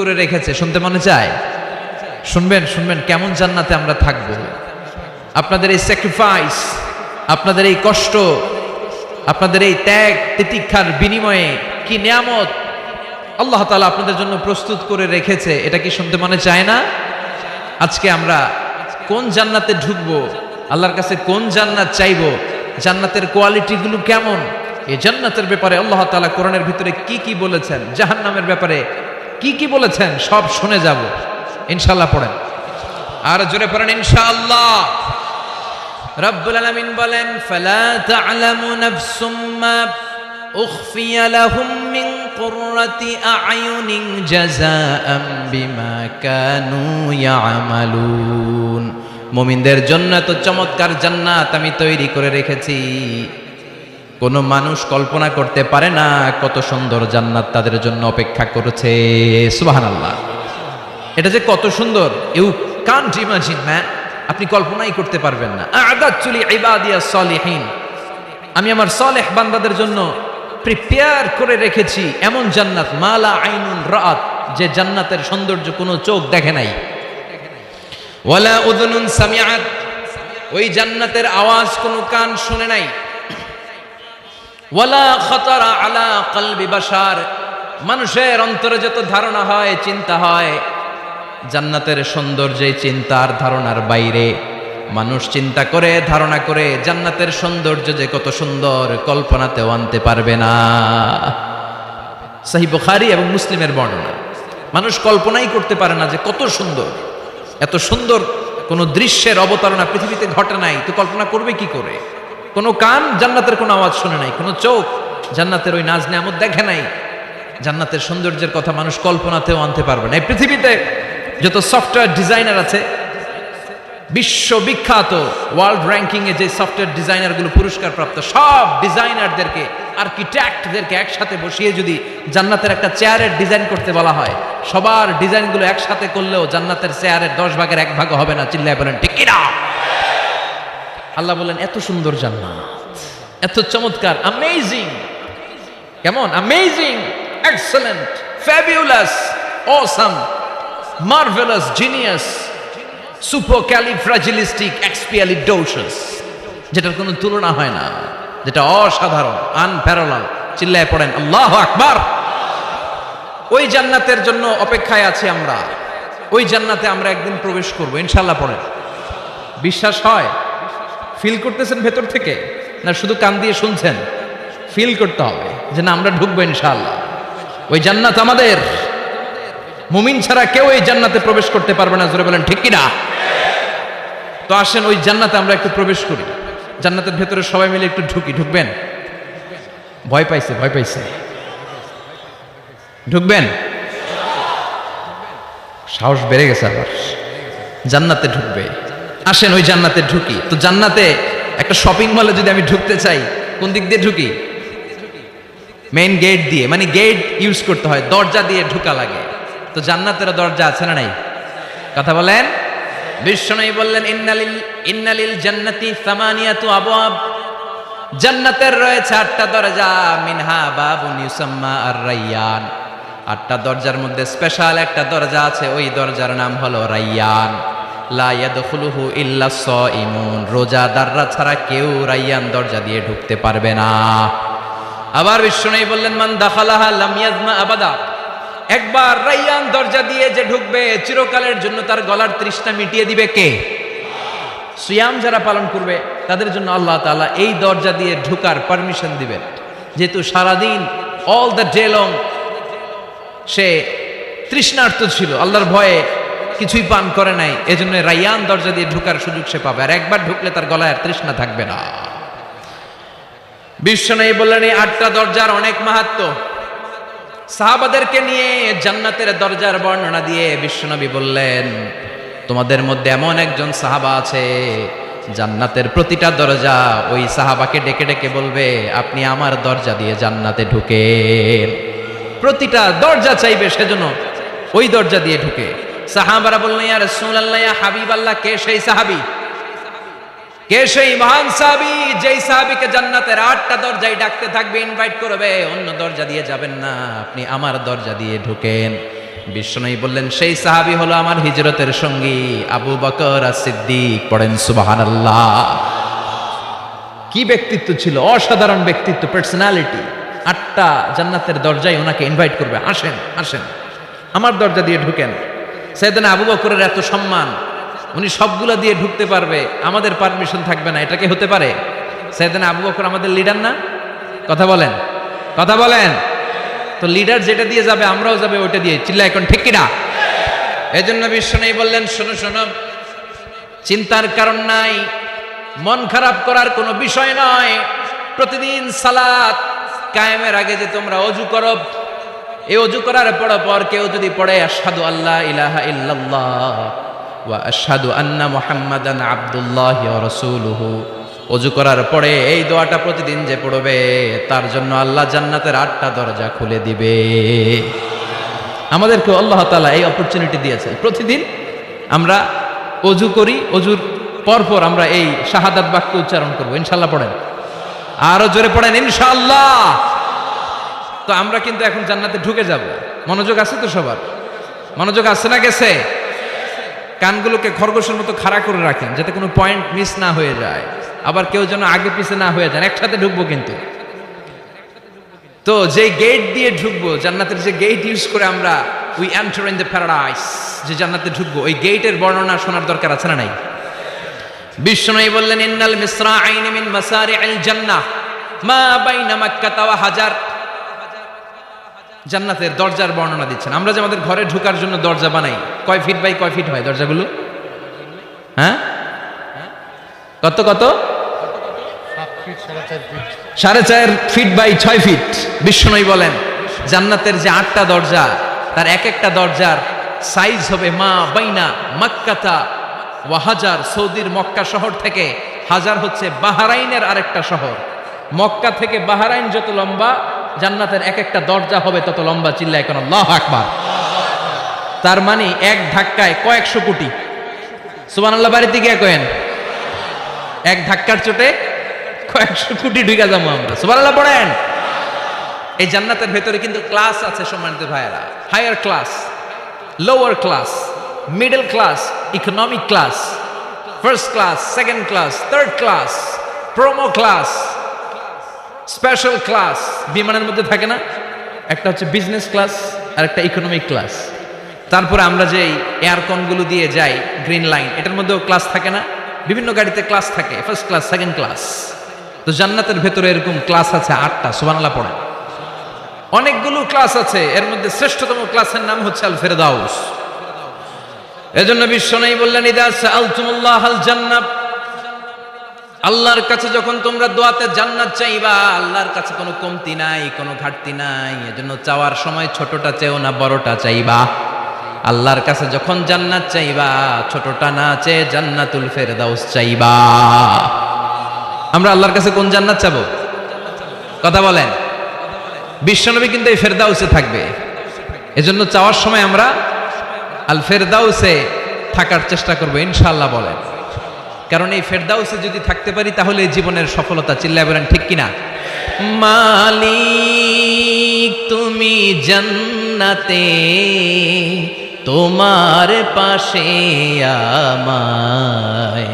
করে রেখেছে শুনতে মনে চায়? শুনবেন শুনবেন কেমন জান্নাতে আমরা থাকব। আপনাদের এই স্যাক্রিফাইস, আপনাদের এই কষ্ট, আপনাদের এই ত্যাগ তিতিক্ষার বিনিময়ে কি নিয়ামত আল্লাহ তাআলা আপনাদের জন্য প্রস্তুত করে রেখেছে, এটা কি শুনতে মনে চায় না? আজকে আমরা কোন জান্নাতে ঢুকবো, আল্লাহর কাছে কোন জান্নাত চাইবো, জান্নাতের কোয়ালিটিগুলো কেমন, এই জান্নাতের ব্যাপারে আল্লাহ তাআলা কোরআনের ভিতরে কি কি বলেছেন, জাহান্নামের ব্যাপারে কি কি বলেছেন সব শুনে যাব ইনশাআল্লাহ। পড়েন আর জোরে পড়েন ইনশাআল্লাহ। রব্বুল আলামিন বলেন, ফালা তা'লামু নাফসুম মা উখফিয়া লাহুম মিন কুররাতি আ'য়ুনিন জাযাআম বিমা কানু ইয়ামালুন। মুমিনদের জন্য এত চমৎকার জান্নাত আমি তৈরি করে রেখেছি, কোন মানুষ কল্পনা করতে পারে না কত সুন্দর জান্নাত তাদের জন্য অপেক্ষা করেছে। সুবহানাল্লাহ। এটা যে কত সুন্দর, ইউ কান্ট ইমাজিন ম্যান, আপনি কল্পনাই করতে পারবেন না। আ'দাতু লিইবাদিয়াস সালিহিন, আমি আমার সালেহ বান্দাদের জন্য প্রিপেয়ার করে রেখেছি এমন জান্নাত, মালা আইনুন রাআত, যে জান্নাতের সৌন্দর্য কোনো চোখ দেখে নাই, ওয়ালা উযুনুন সামিআত, ওই জান্নাতের আওয়াজ কোনো কান শুনে নাই, ওয়ালা খাতারা আলা কলবি বাশার, মানুষের অন্তরে যত ধারণা হয়, চিন্তা হয়, জান্নাতের সৌন্দর্যে চিন্তার ধারণার বাইরে। মানুষ চিন্তা করে, ধারণা করে জান্নাতের সৌন্দর্য যে কত সুন্দর কল্পনাতেও আনতে পারবে না। সহিহ বুখারী এবং মুসলিমের বর্ণনা। মানুষ কল্পনাই করতে পারে না যে কত সুন্দর, এত সুন্দর কোন দৃশ্যের অবতারণা পৃথিবীতে ঘটে নাই, তো কল্পনা করবে কি করে? কোনো কান জান্নাতের কোনো আওয়াজ শুনে নাই, কোনো চোখ জান্নাতের ওই নাজ নেয়ামত দেখে নাই, জান্নাতের সৌন্দর্যের কথা মানুষ কল্পনাতেও আনতে পারবে না। এই পৃথিবীতে যত সফটওয়্যার ডিজাইনার আছে, বিশ্ববিখ্যাত ওয়ার্ল্ড র্যাঙ্কিং এ যে সফটওয়্যার ডিজাইনারগুলো পুরস্কার প্রাপ্ত, সব ডিজাইনারদেরকে, আর্কিটেক্টদেরকে একসাথে বসিয়ে যদি জান্নাতের একটা চেয়ারের ডিজাইন করতে বলা হয়, সবার ডিজাইনগুলো একসাথে করলেও জান্নাতের চেয়ারের 10 ভাগের 1 ভাগ হবে না। চিল্লায় বলেন ঠিক কি না? আল্লাহ বলেন এত সুন্দর জান্নাত, এত চমৎকার, অ্যামেজিং। কেমন? Amazing, excellent, fabulous, awesome, marvellous, genius, supercalifragilisticexpialidocious, যেটার কোনো তুলনা হয় না, যেটা অসাধারণ, আনপ্যারালাল। চিল্লায় পড়েন আল্লাহু আকবার। ওই জান্নাতের জন্য অপেক্ষায় আছি আমরা, ওই জান্নাতে আমরা একদিন প্রবেশ করব ইনশাআল্লাহ। পড়েন। বিশ্বাস হয়? ফিল করতেছেন ভেতর থেকে, না শুধু কান দিয়ে শুনছেন? ফিল করতে হবে যে না, আমরা ঢুকবো ইনশাআল্লাহ। ওই জান্নাত আমাদের, মুমিন ছাড়া কেউ এই জান্নাতে প্রবেশ করতে পারবে না। জোরে বলেন ঠিক কি না? তো আসেন ওই জান্নাতে আমরা একটু প্রবেশ করি, জান্নাতের ভেতরে সবাই মিলে একটু ঢুকি। ঢুকবেন? ভয় পাইছে, ভয় পাইছে। ঢুকবেন? সাহস বেড়ে গেছে আবার, জান্নাতে ঢুকবে। আসেন ওই জান্নাতে ঢুকি। তো জান্নাতে একটা শপিং মলে যদি আমি ঢুকতে চাই, কোন দিক দিয়ে ঢুকি? মেইন গেট দিয়ে, মানে গেট ইউজ করতে হয়, দরজা দিয়ে ঢুকা লাগে। তো জান্নাতের দরজা আছে না নাই? কথা বলেন। বিশ্বনবী বললেন, ইন্নালিল জান্নাতি সামানিয়াতু আবওয়াব, জান্নাতের রয়েছে 8টা দরজা, মিনহা বাবুন ইউসাম্মা আর-রায়্যান। 8টা দরজার মধ্যে স্পেশাল একটা দরজা আছে, ওই দরজার নাম হলো রায়্যান। লা ইয়াদখুলুহু ইল্লাস সাইমুন, রোজাদাররা ছাড়া কেউ রায়্যান দরজা দিয়ে ঢুকতে পারবে না। আবার বিশ্বনবী বললেন, মান দাখালাহা লাম ইয়াজমা আবাদা, একবার রায়্যান দরজা দিয়ে যে ঢুকবে, চিরকালের জন্য তার গলার তৃষ্ণা মিটিয়ে দিবে কে? সিয়াম যারা পালন করবে তাদের জন্য আল্লাহ তাআলা এই দরজা দিয়ে ঢুকার পারমিশন দিবেন। যেহেতু সারাদিন অল দ্য ডে লং সে তৃষ্ণার্ত ছিল, আল্লাহর ভয়ে কিছুই পান করে নাই, এজন্য রায়্যান দরজা দিয়ে ঢুকার সুযোগ সে পাবে, আর একবার ঢুকলে তার গলায় আর তৃষ্ণা থাকবে না। বিশ্বনবী বললেন, এই 8টা দরজার অনেক মাহাত্ম্য। সাহাবাদেরকে নিয়ে জান্নাতের দরজার বর্ণনা দিয়ে বিশ্বনবী বললেন, তোমাদের মধ্যে এমন একজন সাহাবা আছে, জান্নাতের প্রতিটা দরজা ওই সাহাবাকে ডেকে ডেকে বলবে, আপনি আমার দরজা দিয়ে জান্নাতে ঢুকেন। প্রতিটা দরজা চাইবে সেজন্য ওই দরজা দিয়ে ঢুকে। সাহাবারা বললেন, ইয়া রাসূলুল্লাহ, ইয়া হাবিবাল্লাহ, কে সেই সাহাবী? কে সেই মহান সাহাবী যেই সাহাবীকে জান্নাতের 8টা দরজায় ডাকতে থাকবে, ইনভাইট করবে, অন্য দরজা দিয়ে যাবেন না, আপনি আমার দরজা দিয়ে ঢুকেন। বিশ্বনবী বললেন সেই সাহাবী হলো আমার হিজরতের সঙ্গী আবু বকর as-সিদ্দিক। পড়েন সুবহানাল্লাহ। কি ব্যক্তিত্ব ছিল, অসাধারণ ব্যক্তিত্ব, পার্সোনালিটি। 8টা জান্নাতের দরজায় ওনাকে ইনভাইট করবে, আসেন আসেন আমার দরজা দিয়ে ঢুকেন। সাইয়েদনা আবু বকরের এত সম্মান, উনি সবগুলা দিয়ে ঢুকতে পারবে, আমাদের পারমিশন থাকবে না, এটা কি হতে পারে? সাইয়েদনা আবু বকর আমাদের লিডার না? কথা বলেন, কথা বলেন। তো লিডার যেটা দিয়ে যাবে আমরাও যাবে ওইটা দিয়ে, চিল্লা এখন ঠিক কিনা? এজন্য বিশ্বনবী বললেন শোনো শোনো, চিন্তার কারণ নাই, মন খারাপ করার কোনো বিষয় নয়। প্রতিদিন সালাত কায়েমের আগে যে তোমরা ওযু করো, এই ওযু করার পর কেউ যদি পড়ে আশহাদু আল্লা ইলাহা ইল্লাল্লাহ ওয়া আশহাদু আন্না মুহাম্মাদান আবদুল্লাহি ওয়া রাসূলুহু, ওযু করার পরে এই দোয়াটা প্রতিদিন যে পড়বে তার জন্য আল্লাহ জান্নাতের 8টা দরজা খুলে দিবে। আমাদেরকে আল্লাহ তাআলা এই অপরচুনিটি দিয়েছেন, প্রতিদিন আমরা ওযু করি, ওযুর পরপর আমরা এই শাহাদাত বাক্য উচ্চারণ করবো। ইনশাআল্লাহ পড়েন, আরো জোরে পড়েন ইনশাআল্লাহ। তো আমরা কিন্তু এখন জান্নাতে ঢুকে যাব। মনোযোগ আছে তো সবার? মনোযোগ আছে না গেছে? কানগুলোকে খরগোশের মতো খাড়া করে রাখেন যাতে কোনো পয়েন্ট মিস না হয়ে যায়, আবার কেউ যেন আগে পিছে না হয়ে যান। একসাথে ঢুকবো কিন্তু। তো যে গেট দিয়ে ঢুকবো, জান্নাতের যে গেট ইউজ করে আমরা we enter in the paradise, যে জান্নাতে ঢুকবো, ওই গেটের বর্ণনা শোনার দরকার আছে না নাই? বিশ্বনবী বললেন ইন্নাল মিসরাআইন মিন মাসারি'আল জান্নাহ মা বাইনা মাক্কাহ ওয়া হাজার। জান্নাতের দরজার বর্ণনা দিচ্ছেন। আমরা যে আমাদের ঘরে ঢোকার জন্য দরজা বানাই, কয় ফিট বাই কয় ফিট হয় দরজাগুলো? হ্যাঁ, কত কত? 4.5 ফিট বাই 6 ফিট। বিশ্বনবী বলেন জান্নাতের যে 8টা দরজা, তার এক একটা দরজার সাইজ হবে মা বাইনা মাক্কাতা ওয়া হাজার। সৌদির মক্কা শহর থেকে হাজার হচ্ছে বাহরাইনের আরেকটা শহর। মক্কা থেকে বাহরাইন যত লম্বা, জান্নাতের এক একটা দরজা হবে তত লম্বা। চিল্লা এখন আল্লাহু আকবার। তার মানে এক ধাক্কায় কয়েকশো কোটি। সুবহানাল্লাহ বাড়িতে গিয়ে কয়েন, এক ধাক্কার চোটে কয়েকশো কোটি ঢুকে যাবো আমরা। সুবহানাল্লাহ পড়েন। এই জান্নাতের ভেতরে কিন্তু ক্লাস আছে সম্মানিত ভাইয়েরা। Higher class, lower class, middle class, economic class, first class, second class, third class, promo class, special class. বিমানের মধ্যে থাকে না, একটা হচ্ছে বিজনেস ক্লাস আর একটা ইকোনমিক ক্লাস। তারপরে আমরা যে এয়ারকনগুলো দিয়ে যাই গ্রিন লাইন, এটার মধ্যেও ক্লাস থাকে না? বিভিন্ন গাড়িতে ক্লাস থাকে, ফার্স্ট ক্লাস, সেকেন্ড ক্লাস। তো জান্নাতের ভেতরে এরকম ক্লাস আছে 8টা। সুবহানাল্লাহ পড়েন। অনেকগুলো ক্লাস আছে, এর মধ্যে শ্রেষ্ঠতম ক্লাসের নাম হচ্ছে আল ফেরদাউস। এজন্য বিশ্বনবী বললেন ইদা সাআলতুমুল্লাহাল জান্নাহ, আল্লাহর কাছে যখন তোমরা দোয়াতে জান্নাত চাইবা, আল্লাহর কাছে কোনো কমতি নাই, কোনো ঘাটতি নাই। এজন্য চাওয়ার সময় ছোটটা চেও না, বড়টা চাইবা। আল্লাহর কাছে যখন জান্নাত চাইবা, ছোটটা না চেয়ে জান্নাতুল ফেরদাউস চাইবা। আমরা আল্লাহর কাছে কোন জান্নাত চাবো? কথা বলেন। বিশ্বনবী কিন্তু এই ফেরদাউসে থাকবে, এজন্য চাওয়ার সময় আমরা আল ফেরদাউসে থাকার চেষ্টা করবো ইনশাআল্লাহ বলেন। কারণ এই ফেরদাউসে যদি থাকতে পারি তাহলে জীবনের সফলতা। চিল্লায় বলেন ঠিক কিনা? মালিক তুমি জান্নাতে, তোমার পাশে আমায়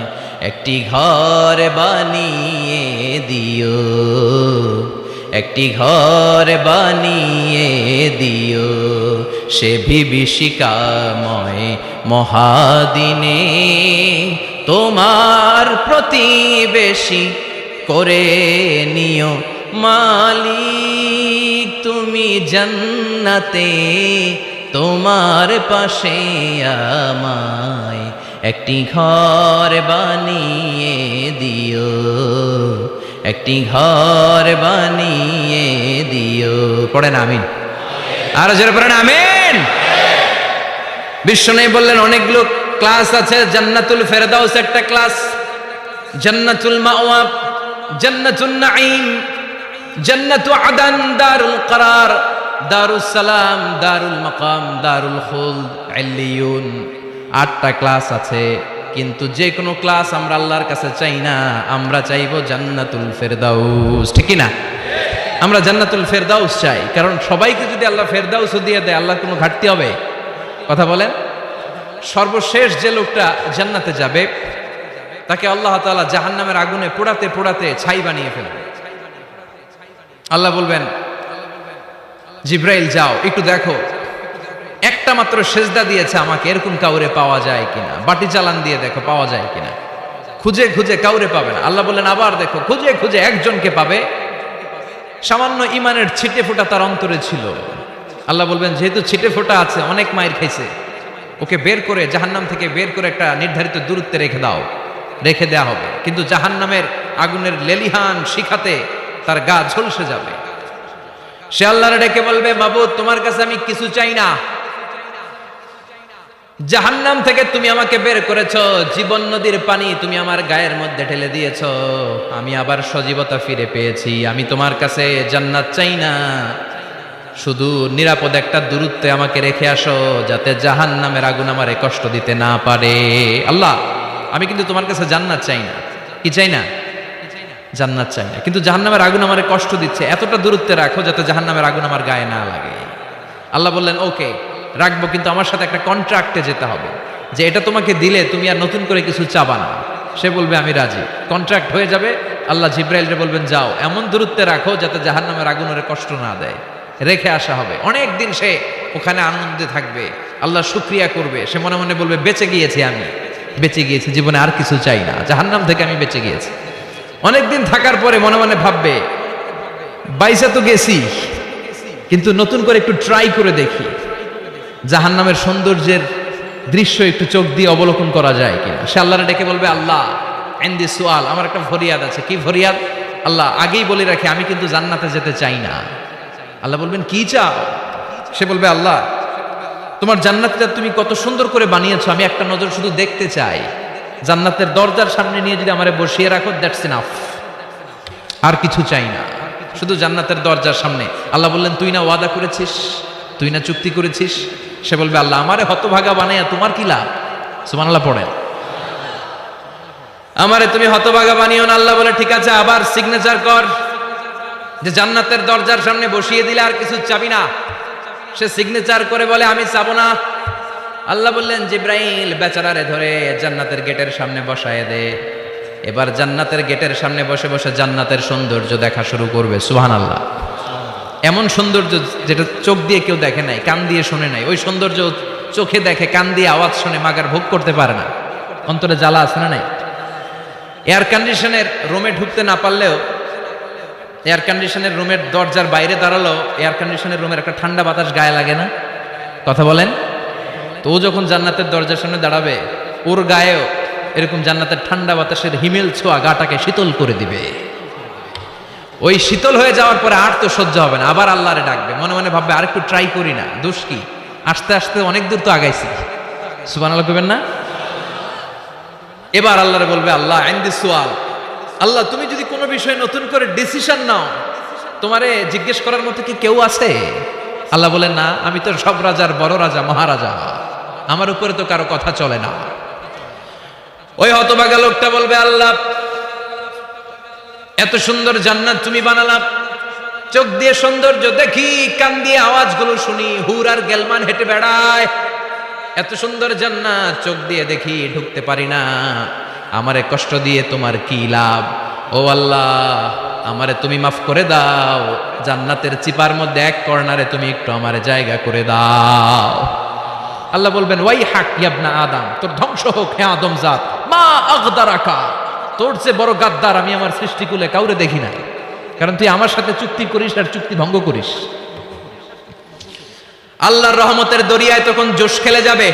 একটি ঘর বানিয়ে দিও, একটি ঘর বানিয়ে দিও সে বিভীষিকাময় মহাদিনে, তোমার প্রতিবেশী করে নিও। মালিক তুমি জান্নাতে, তোমার পাশে আমায় একটি ঘর বানিয়ে দিও, একটি ঘর বানিয়ে দিও। পড়েন আমিন। আর জোরে পড়েন আমিন। বিশ্বনবী বললেন অনেকগুলো ক্লাস আছে। জান্নাতুল ফেরদাউস একটা ক্লাস, জান্নাতুল মাওয়া, জান্নাতুন নাঈম, জান্নাতু আদান, দারুল করার, দারুস সালাম, দারুল মাকাম, দারুল খুলদ, ইল্লিয়ুন। 8টা ক্লাস আছে, কিন্তু যে কোনো ক্লাস আমরা আল্লাহর কাছে চাই না, আমরা চাইবো জান্নাতুল ফেরদাউস। ঠিক না? আমরা জান্নাতুল ফেরদাউস চাই, কারণ সবাইকে যদি আল্লাহ ফেরদাউস দিয়ে দেয়, আল্লাহর কোনো ঘাটতি হবে? কথা বলেন। সর্বশেষ যে লোকটা জান্নাতে যাবে তাকে আল্লাহ তাআলা জাহান্নামের আগুনে পোড়াতে পোড়াতে ছাই বানিয়ে ফেলবে। আল্লাহ বলবেন, জিব্রাইল যাও একটু দেখো, একটা মাত্র সেজদা দিয়েছে আমাকে, এরকম কাউরে পাওয়া যায় কিনা। বাটি চালান দিয়ে দেখো পাওয়া যায় কিনা। খুঁজে খুঁজে কাউরে পাবে না। আল্লাহ বললেন আবার দেখো, খুঁজে খুঁজে একজনকে পাবে, সামান্য ইমানের ছিটে ফোঁটা তার অন্তরে ছিল। আল্লাহ বলবেন যেহেতু ছিটে ফোঁটা আছে, অনেক মায়ের খাইছে, ওকে বের করে জাহান্নাম থেকে বের করে একটা নির্ধারিত দূরত্বে রেখে দাও। রেখে দেয়া হবে, কিন্তু জাহান্নামের আগুনের লেলিহান শিখাতে তার গা ঝলসে যাবে। সে আল্লাহরে ডেকে বলবে, মাবুদ তোমার কাছে আমি কিছু চাই না, জাহান্নাম থেকে তুমি আমাকে বের করেছো, জীবন নদীর পানি তুমি আমার গায়ের মধ্যে ঢেলে দিয়েছো, আমি আবার সজীবতা ফিরে পেয়েছি। আমি তোমার কাছে জান্নাত চাই না, শুধু নিরাপদ একটা দূরত্বে আমাকে রেখে আসো, যাতে জাহান্নামের আগুন আমারে কষ্ট দিতে না পারে। আল্লাহ আমি কিন্তু তোমার কাছে জান্নাত চাই না। কি চাই না? জান্নাত চাই না, কিন্তু জাহান্নামের আগুন আমারে কষ্ট দিচ্ছে, এতটা দূরত্বে রাখো যাতে জাহান্নামের আগুন আমার গায়ে না লাগে। আল্লাহ বললেন ওকে রাখবো, কিন্তু আমার সাথে একটা কন্ট্রাক্টে যেতে হবে, যে এটা তোমাকে দিলে তুমি আর নতুন করে কিছু চাবা না। সে বলবে আমি রাজি, কন্ট্রাক্ট হয়ে যাবে। আল্লাহ জিব্রাইলকে বলবেন যাও এমন দূরত্বে রাখো যাতে জাহান্নামের আগুন ওরে কষ্ট না দেয়। রেখে আসা হবে, অনেক দিন সে ওখানে আনন্দে থাকবে, আল্লাহ শুকরিয়া করবে। সে মনে মনে বলবে বেঁচে গিয়েছি, আমি বেঁচে গিয়েছি, জীবনে আর কিছু চাই না, জাহান্নাম থেকে আমি বেঁচে গিয়েছি। অনেকদিন থাকার পরে মনে মনে ভাববে বাইসা তো গেছি, কিন্তু নতুন করে একটু ট্রাই করে দেখি, জাহান্নামের সৌন্দর্যের দৃশ্য একটু চোখ দিয়ে অবলোকন করা যায় কিনা। সে আল্লাহরে ডেকে বলবে আল্লাহ ইনদি সুআল, আমার একটা ফরিয়াদ আছে। কি ফরিয়াদ? আল্লাহ আগেই বলে রাখি আমি কিন্তু জান্নাতে যেতে চাই না। আল্লাহ বলবেন কি চাও? সে বলবে আল্লাহ তোমার জান্নাতটা তুমি কত সুন্দর করে বানিয়েছো, আমি একটা নজর শুধু দেখতে চাই। জান্নাতের দরজার সামনে নিয়ে যদি আমারে বসিয়ে রাখো, দ্যাটস ইনাফ, আর কিছু চাই না, শুধু জান্নাতের দরজার সামনে। আল্লাহ বললেন তুই না ওয়াদা করেছিস, তুই না চুক্তি করেছিস। সে বলবে আল্লাহ আমারে হতভাগা বানাইয়া তোমার কি লাভ? সুবহানাল্লাহ পড়েন। আমারে তুমি হতভাগা বানিও না। আল্লাহ বলে ঠিক আছে, আবার সিগনেচার কর যে জান্নাতের দরজার সামনে বসিয়ে দিলে আর কিছু চাবি না। সে সিগনেচার করে বলে আমি চাবো না। আল্লাহ বললেন জিব্রাইল বেচারারে ধরে জান্নাতের গেটের সামনে বসায় দে। এবার জান্নাতের গেটের সামনে বসে বসে জান্নাতের সৌন্দর্য দেখা শুরু করবে। সুবহানাল্লাহ। এমন সৌন্দর্য যেটা চোখ দিয়ে কেউ দেখে নাই, কান দিয়ে শুনে নাই, ওই সৌন্দর্য চোখে দেখে, কান দিয়ে আওয়াজ শুনে মাগার ভোগ করতে পারে না। অন্তরে জ্বালা আছে না নাই? এয়ার কন্ডিশনের রুমে ঢুকতে না পারলেও, এয়ার কন্ডিশনের রুমের দরজার বাইরে দাঁড়ালো, এয়ার কন্ডিশনের রুমের একটা ঠান্ডা বাতাস গায়ে লাগে না? কথা বলেন। তো ও যখন জান্নাতের দরজার সামনে দাঁড়াবে, ওর গায়েও এরকম জান্নাতের ঠান্ডা বাতাসের হিমেল ছোঁয়া গাটাকে শীতল করে দিবে। ওই শীতল হয়ে যাওয়ার পরে আর তো সহ্য হবে না, আবার আল্লাহরে ডাকবে, মনে মনে ভাববে আর একটু ট্রাই করি না, দোষ কি, আস্তে আস্তে অনেক দূর তো আগাইছি। সুবহানাল্লাহ কইবেন না? এবার আল্লাহরে বলবে আল্লাহ ইনদি সুআল, আল্লাহ তুমি যদি কোনো বিষয়ে নতুন করে ডিসিশন নাও, তোমারে জিজ্ঞেস করার মতো কি কেউ আছে? আল্লাহ বলেন না, আমি তো সব রাজার বড় রাজা, মহারাজা, আমার উপরে তো কারো কথা চলে না। ওই হতভাগা লোকটা বলবে আল্লাহ এত সুন্দর জান্নাত তুমি বানালাম, চোখ দিয়ে সৌন্দর্য দেখি, কান দিয়ে আওয়াজগুলো শুনি, হুর আর গেলমান হেঁটে বেড়ায়, এত সুন্দর জান্নাত চোখ দিয়ে দেখি, ঢুকতে পারি না, আমারে কষ্ট দিয়ে তোমার কি লাভ? ও আল্লাহ আমারে তুমি মাফ করে দাও, জান্নাতের চিপার মধ্যে এক কর্নারে তুমি একটু আমারে জায়গা করে দাও। আল্লাহ বলবেন ওয়াই হাক ইবনা আদম, তোর ধ্বংস হোক হে আদম জাত, মা আগদারাকা, তোর চেয়ে বড় গাদ্দার আমি আমার সৃষ্টিকুলে কাউরে দেখি না, কারণ তুই আমার সাথে চুক্তি করিস আর চুক্তি ভঙ্গ করিস। আল্লাহর রহমতের দরিয়ায় তখন জোশ খেলে যাবে,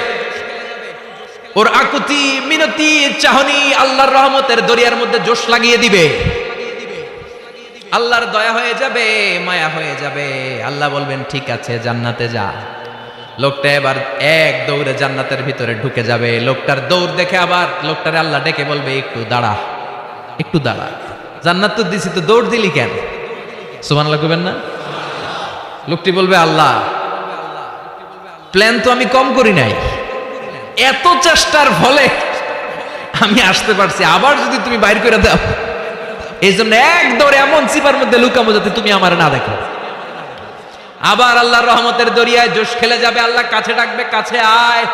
ওর আকুতি মিনতি চাহনি আল্লাহর রহমতের দরিয়ার মধ্যে জোশ লাগিয়ে দিবে, আল্লাহর দয়া হয়ে যাবে, মায়া হয়ে যাবে। আল্লাহ বলবেন ঠিক আছে জান্নাতে যা। লোকটা এবার এক দৌড়ে জান্নাতের ভিতরে ঢুকে যাবে। লোকটার দৌড় দেখে আবার লোকটারে আল্লাহ ডেকে বলবে একটু দাঁড়া, একটু দাঁড়া, জান্নাত তো দিছি, তো দৌড় দিলি কেন? সুবহানাল্লাহ কইবেন না? লোকটি বলবে আল্লাহ প্ল্যান তো আমি কম করি নাই, এত চেষ্টার ফলে আমি আসতে পারছি, আবার যদি তুমি বাইর করে দাও, এই জন্য এক দৌড়ে এমন চিপার মধ্যে লুকাবো যাতে তুমি আমার না দেখো। আবার আল্লাহর রহমতের দরিয়ায় জোশ খেলে যাবে, আল্লাহ কাছে ডাকবে, কাছে আয়,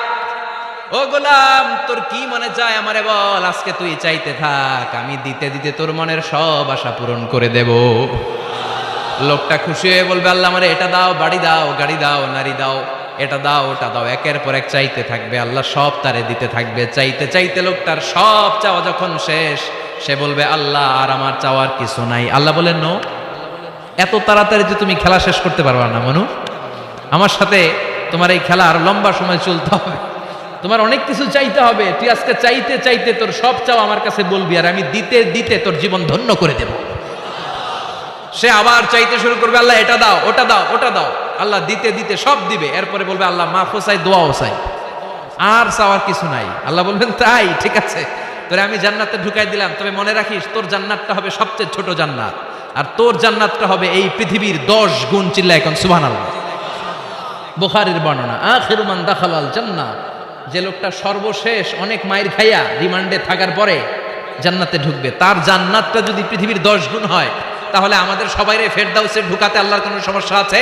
ও গোলাম তোর কি মনে চায় আমারে বল, আজকে তুই চাইতে থাক, আমি দিতে দিতে তোর মনের সব আশা পূরণ করে দেব। লোকটা খুশি হয়ে বলবে, আল্লাহ আমারে এটা দাও, বাড়ি দাও, গাড়ি দাও, নারী দাও, এটা দাও, ওটা দাও, একের পর এক চাইতে থাকবে, আল্লাহ সব তারে দিতে থাকবে। চাইতে চাইতে লোকটার সব চাওয়া যখন শেষ, সে বলবে, আল্লাহ আর আমার চাওয়ার কিছু নাই। আল্লাহ বলেন, নো, এত তাড়াতাড়ি যে তুমি খেলা শেষ করতে পারবা না মনু, আমার সাথে তোমার এই খেলা আর লম্বা সময় চলতে হবে, তোমার অনেক কিছু চাইতে হবে। তুই আজকে চাইতে চাইতে তোর সব চাও আমার কাছে বলবি, আর আমি দিতে দিতে তোর জীবন ধন্য করে দেব। সে আবার চাইতে শুরু করবে, আল্লাহ এটা দাও, ওটা দাও, ওটা দাও, আল্লাহ দিতে দিতে সব দিবে। এরপরে বলবে, আল্লাহ মাফও চাই, দোয়াও চাই, আর চাওয়ার কিছু নাই। আল্লাহ বলবেন, তাই ঠিক আছে, তোরে আমি জান্নাতে ঢুকাই দিলাম, তবে মনে রাখিস তোর জান্নাতটা হবে সবচেয়ে ছোট জান্নাত, আর তোর জান্নাতটা হবে এই পৃথিবীর 10 গুণ। চিল্লা এখন সুবহানাল্লাহ। বুখারীর বর্ণনা, আখিরু মান দাখালাল জান্নাহ, যে লোকটা সর্বশেষ অনেক মাইর খাইয়া রিমান্ডে থাকার পরে জান্নাতে ঢুকবে, তার জান্নাতটা যদি পৃথিবীর 10 গুণ হয়, তাহলে আমাদের সবাইরে ফেরদাউসে ঢুকাতে আল্লাহর কোনো সমস্যা আছে?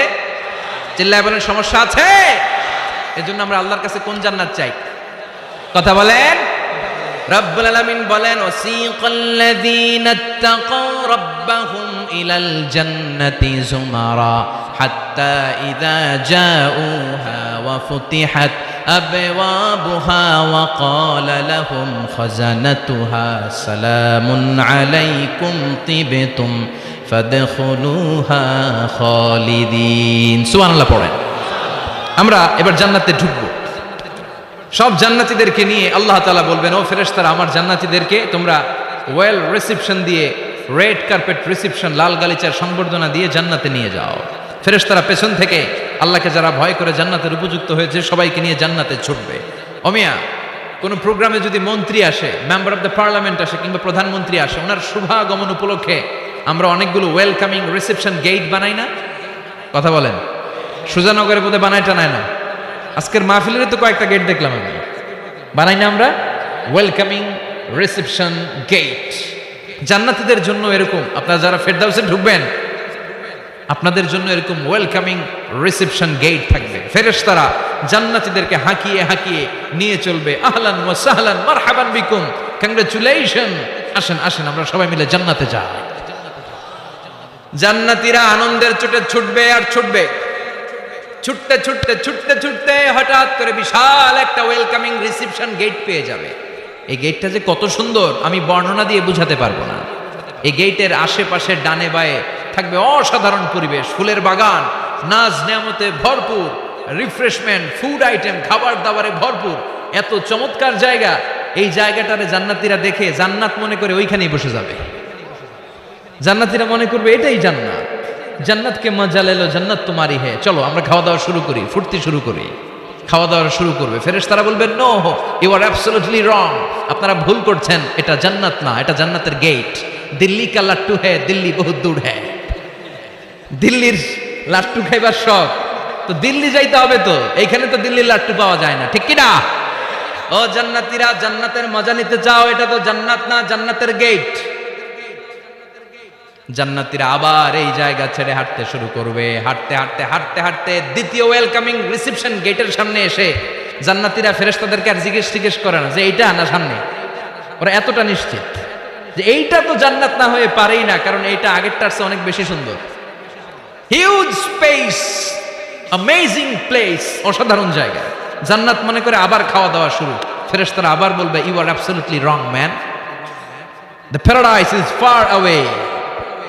চিল্লায় বলেন, সমস্যা আছে? এজন্য আমরা আল্লাহর কাছে কোন জান্নাত চাই? কথা বলেন। রব্বুল আলামিন বলেন, ওয়াসিকাল্লাযীনা ইত্তাকাউ রাব্বাহুম ইলাল জান্নাতি যুমারা হাত্তা ইযা জাউহা ওয়া ফুতিহাত আবওয়াবুহা ওয়া ক্বালা লাহুম খাজানাতুহা সালামুন আলাইকুম তিবতুম ফাদখুলুহা খালিদিন। সুবহানাল্লাহ পড়েন। আমরা এবার জান্নাতে ঢুকবো। সব জান্নাতীদেরকে নিয়ে আল্লাহ তাআলা বলবেন, ও ফেরেশতারা, আমার জান্নাতীদেরকে তোমরা ওয়েল রিসেপশন দিয়ে, রেড কার্পেট রিসেপশন, লাল গালিচার সংবর্ধনা দিয়ে জান্নাতে নিয়ে যাও। ফেরেশতারা পেছন থেকে আল্লাহকে যারা ভয় করে জান্নাতের উপযুক্ত হয়েছে সবাইকে নিয়ে জান্নাতে ছুটবে। অমিয়া, কোনো প্রোগ্রামে যদি মন্ত্রী আসে, মেম্বার অফ দ্য পার্লামেন্ট আসে, কিংবা প্রধানমন্ত্রী আসে, ওনার শুভাগমন উপলক্ষে আমরা অনেকগুলো ওয়েলকামিং রিসেপশন গেট বানাই না? কথা বলেন। সুজানগরের বোধহয় বানায় টানায় না? আজকের মাহফিলের তো কয়েকটা গেট দেখলাম আমি, বানাই না আমরা? Welcoming reception gate. জান্নাতীদের জন্য এরকম, আপনারা যারা ফেরদাউসে ঢুকবেন আপনাদের জন্য এরকম ওয়েলকামিং রিসেপশন গেট থাকবে। ফেরেশতারা জান্নাতীদেরকে হাঁকিয়ে হাঁকিয়ে নিয়ে চলবে, আহলান ওয়া সাহলান মারহাবান বিকুম, কংগ্রাচুলেশন, আসেন আসেন আমরা সবাই মিলে জান্নাতে যাই। জান্নাতীরা আনন্দের চোটে ছুটবে আর ছুটবে, ছুটতে ছুটতে ছুটতে ছুটতে হঠাৎ করে বিশাল একটা ওয়েলকামিং রিসেপশন গেট পেয়ে যাবে। এই গেটটা যে কত সুন্দর আমি বর্ণনা দিয়ে বুঝাতে পারবো না। এই গেটের আশেপাশে ডানে বায়ে থাকবে অসাধারণ পরিবেশ, ফুলের বাগান, নাজ নেয়ামতে ভরপুর, রিফ্রেশমেন্ট, ফুড আইটেম, খাবার দাবারে ভরপুর, এত চমৎকার জায়গা। এই জায়গাটারে জান্নাতীরা দেখে জান্নাত মনে করে ওইখানেই বসে যাবে। জান্নাতীরা মনে করবে এটাই জান্নাত, জান্নাতকে মজা লেলো, জান্নাত তোমারই হে, চলো আমরা খাওয়া দাওয়া শুরু করি, ফুর্তি শুরু করি। খাওয়া দাওয়া শুরু করবে। ফেরেশতারা বলবেন, no, you are absolutely wrong, আপনারা ভুল করছেন, এটা জান্নাত না, এটা জান্নাতের গেট। দিল্লি কা লাট্টু হ্যায়, দিল্লি বহুত দূর হ্যায়। দিল্লির লাট্টু খাইবার শখ, তো দিল্লি যাইতে হবে, তো এইখানে তো দিল্লির লাট্টু পাওয়া যায় না, ঠিক কিনা? ও জান্নাতীরা, জান্নাতের মজা নিতে চাও? এটা তো জান্নাত না, জান্নাতের গেট। জান্নাতীরা আবার এই জায়গা ছেড়ে হাঁটতে শুরু করবে। হাঁটতে হাঁটতে হাঁটতে হাঁটতে দ্বিতীয় ওয়েলকামিং রিসেপশন গেটের সামনে এসে জান্নাতীরা ফেরেশতাদেরকে আর জিজ্ঞেস করে না যে এইটা না সামনে, ওরা এতটা নিশ্চিত যে এইটা তো জান্নাত না হয়ে পারেই না, কারণ এইটা আগেরটার চেয়ে অনেক বেশি সুন্দর। হিউজ স্পেস, অ্যামেজিং প্লেস, অসাধারণ জায়গা। জান্নাত মনে করে আবার খাওয়া দাওয়া শুরু। ফেরেশতারা আবার বলবে, you are absolutely wrong man, the paradise is far away.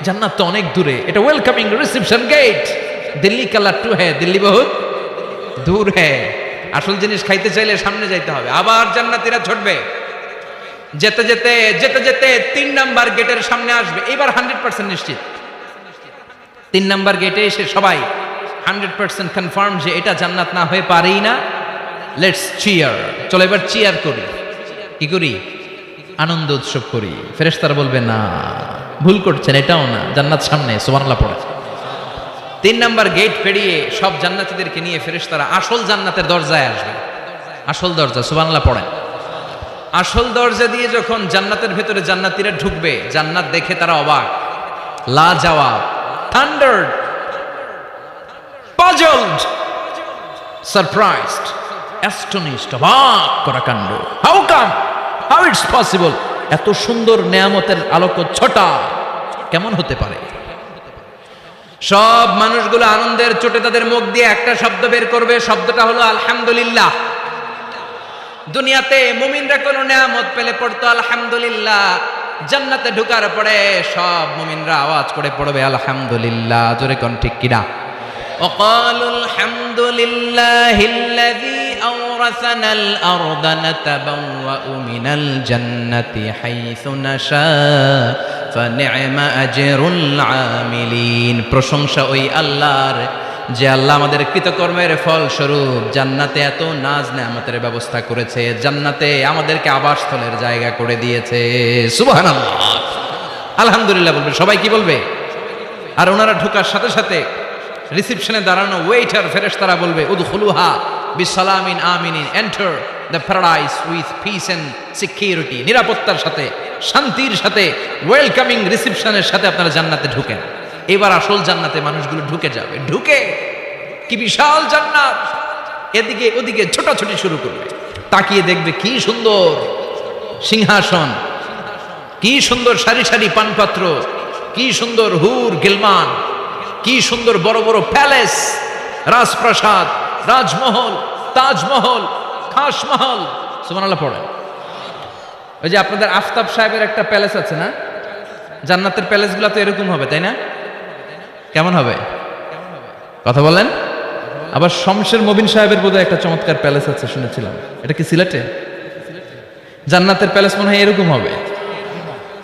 জান্নাত তো অনেক দূরে, এটা ওয়েলকামিং রিসেপশন গেট। দিল্লি কা লাট্টু হ্যায়, দিল্লি বহুত দূর হ্যায়। আসল জিনিস খাইতে চাইলে সামনে যাইতে হবে। আবার জান্নাতীরা ছুটবে, যেতে যেতে যেতে যেতে 3 নাম্বার গেটের সামনে আসবে। এবার 100% নিশ্চিত, 3 নাম্বার গেটে এসে সবাই 100% কনফার্ম যে এটা জান্নাত না হয়ে পারেই না। লেটস চিয়ার, চলো এবার চিয়ার করি। কি করি? আনন্দ উৎসব করি। ফেরেশতারা বলবে, না, ভুল করছেন, এটাও না, জান্নাত সামনে। সুবহানাল্লাহ পড়ে। 3 নাম্বার গেট পেরিয়ে সব জান্নাতীদেরকে নিয়ে ফেরেশতারা আসল জান্নাতের দরজায় আসবে। আসল দরজা, সুবহানাল্লাহ পড়েন। আসল দরজা দিয়ে যখন জান্নাতের ভেতরে জান্নাতীরা ঢুকবে, জান্নাত দেখে তারা অবাক, লাজবাব, থান্ডার, পাজলড, সারপ্রাইজড, অ্যাস্টনিশড, অবাক করা কাণ্ড। How come, how it's possible, এত সুন্দর নেয়ামতের আলোকচ্ছটা কেমন হতে পারে? সব মানুষগুলো আনন্দের চোটে তাদের মুখ দিয়ে একটা শব্দ বের করবে, শব্দটা হলো আলহামদুলিল্লাহ। দুনিয়াতে মুমিনরা কোনো নেয়ামত পেলে পড়তো আলহামদুলিল্লাহ, জান্নাতে ঢোকার পরে সব মুমিনরা আওয়াজ করে পড়বে আলহামদুলিল্লাহ। জোরে কোন ঠিক কিনা? وقالوا الحمد لله الذي أورثنا الأرض نتبوأ من الجنة حيث نشاء فنعم أجر العاملين। প্রশংসা ওই আল্লাহর, যে আল্লাহ আমাদের কৃতকর্মের ফল স্বরূপ জান্নাতে এত নাজ নেয়ামতের ব্যবস্থা করেছে, জান্নাতে আমাদেরকে আবাসস্থলের জায়গা করে দিয়েছে। সুবহানাল্লাহ, আলহামদুলিল্লাহ বলবে সবাই। কি বলবে? আর ওনারা ঢোকার সাথে সাথে রিসেপশনে দাঁড়ানো ওয়েটার ফেরেশতারা বলবে উদখুলুহা বিসালামিন আমিনিন, enter the paradise with peace and security. নিরাপত্তার সাথে, শান্তির সাথে, ওয়েলকামিং রিসেপশনের সাথে আপনারা জান্নাতে ঢুকেন। এবার আসল জান্নাতে মানুষগুলো ঢুকে যাবে। ঢুকে কি বিশাল জান্নাত, এদিকে ওদিকে ছোটাছুটি শুরু করবে। তাকিয়ে দেখবে কি সুন্দর সিংহাসন, কি সুন্দর সারি সারি পানপাত্র, কি সুন্দর হুর গিলমান, কি সুন্দর বড় বড় প্যালেস, রাজপ্রাসাদ, রাজমহল, তাজমহল, খাসমহল। সুবহানাল্লাহ পড়েন। ওই যে আপনাদের আফতাব সাহেবের একটা প্যালেস আছে না, জান্নাতের প্যালেসগুলো তো এরকম হবে, তাই না? কেমন হবে কথা বলেন? আবার শমশের মবিন সাহেবের বোধহয় একটা চমৎকার প্যালেস আছে শুনেছিলাম, এটা কি সিলেটে? জান্নাতের প্যালেস মনে হয় এরকম হবে,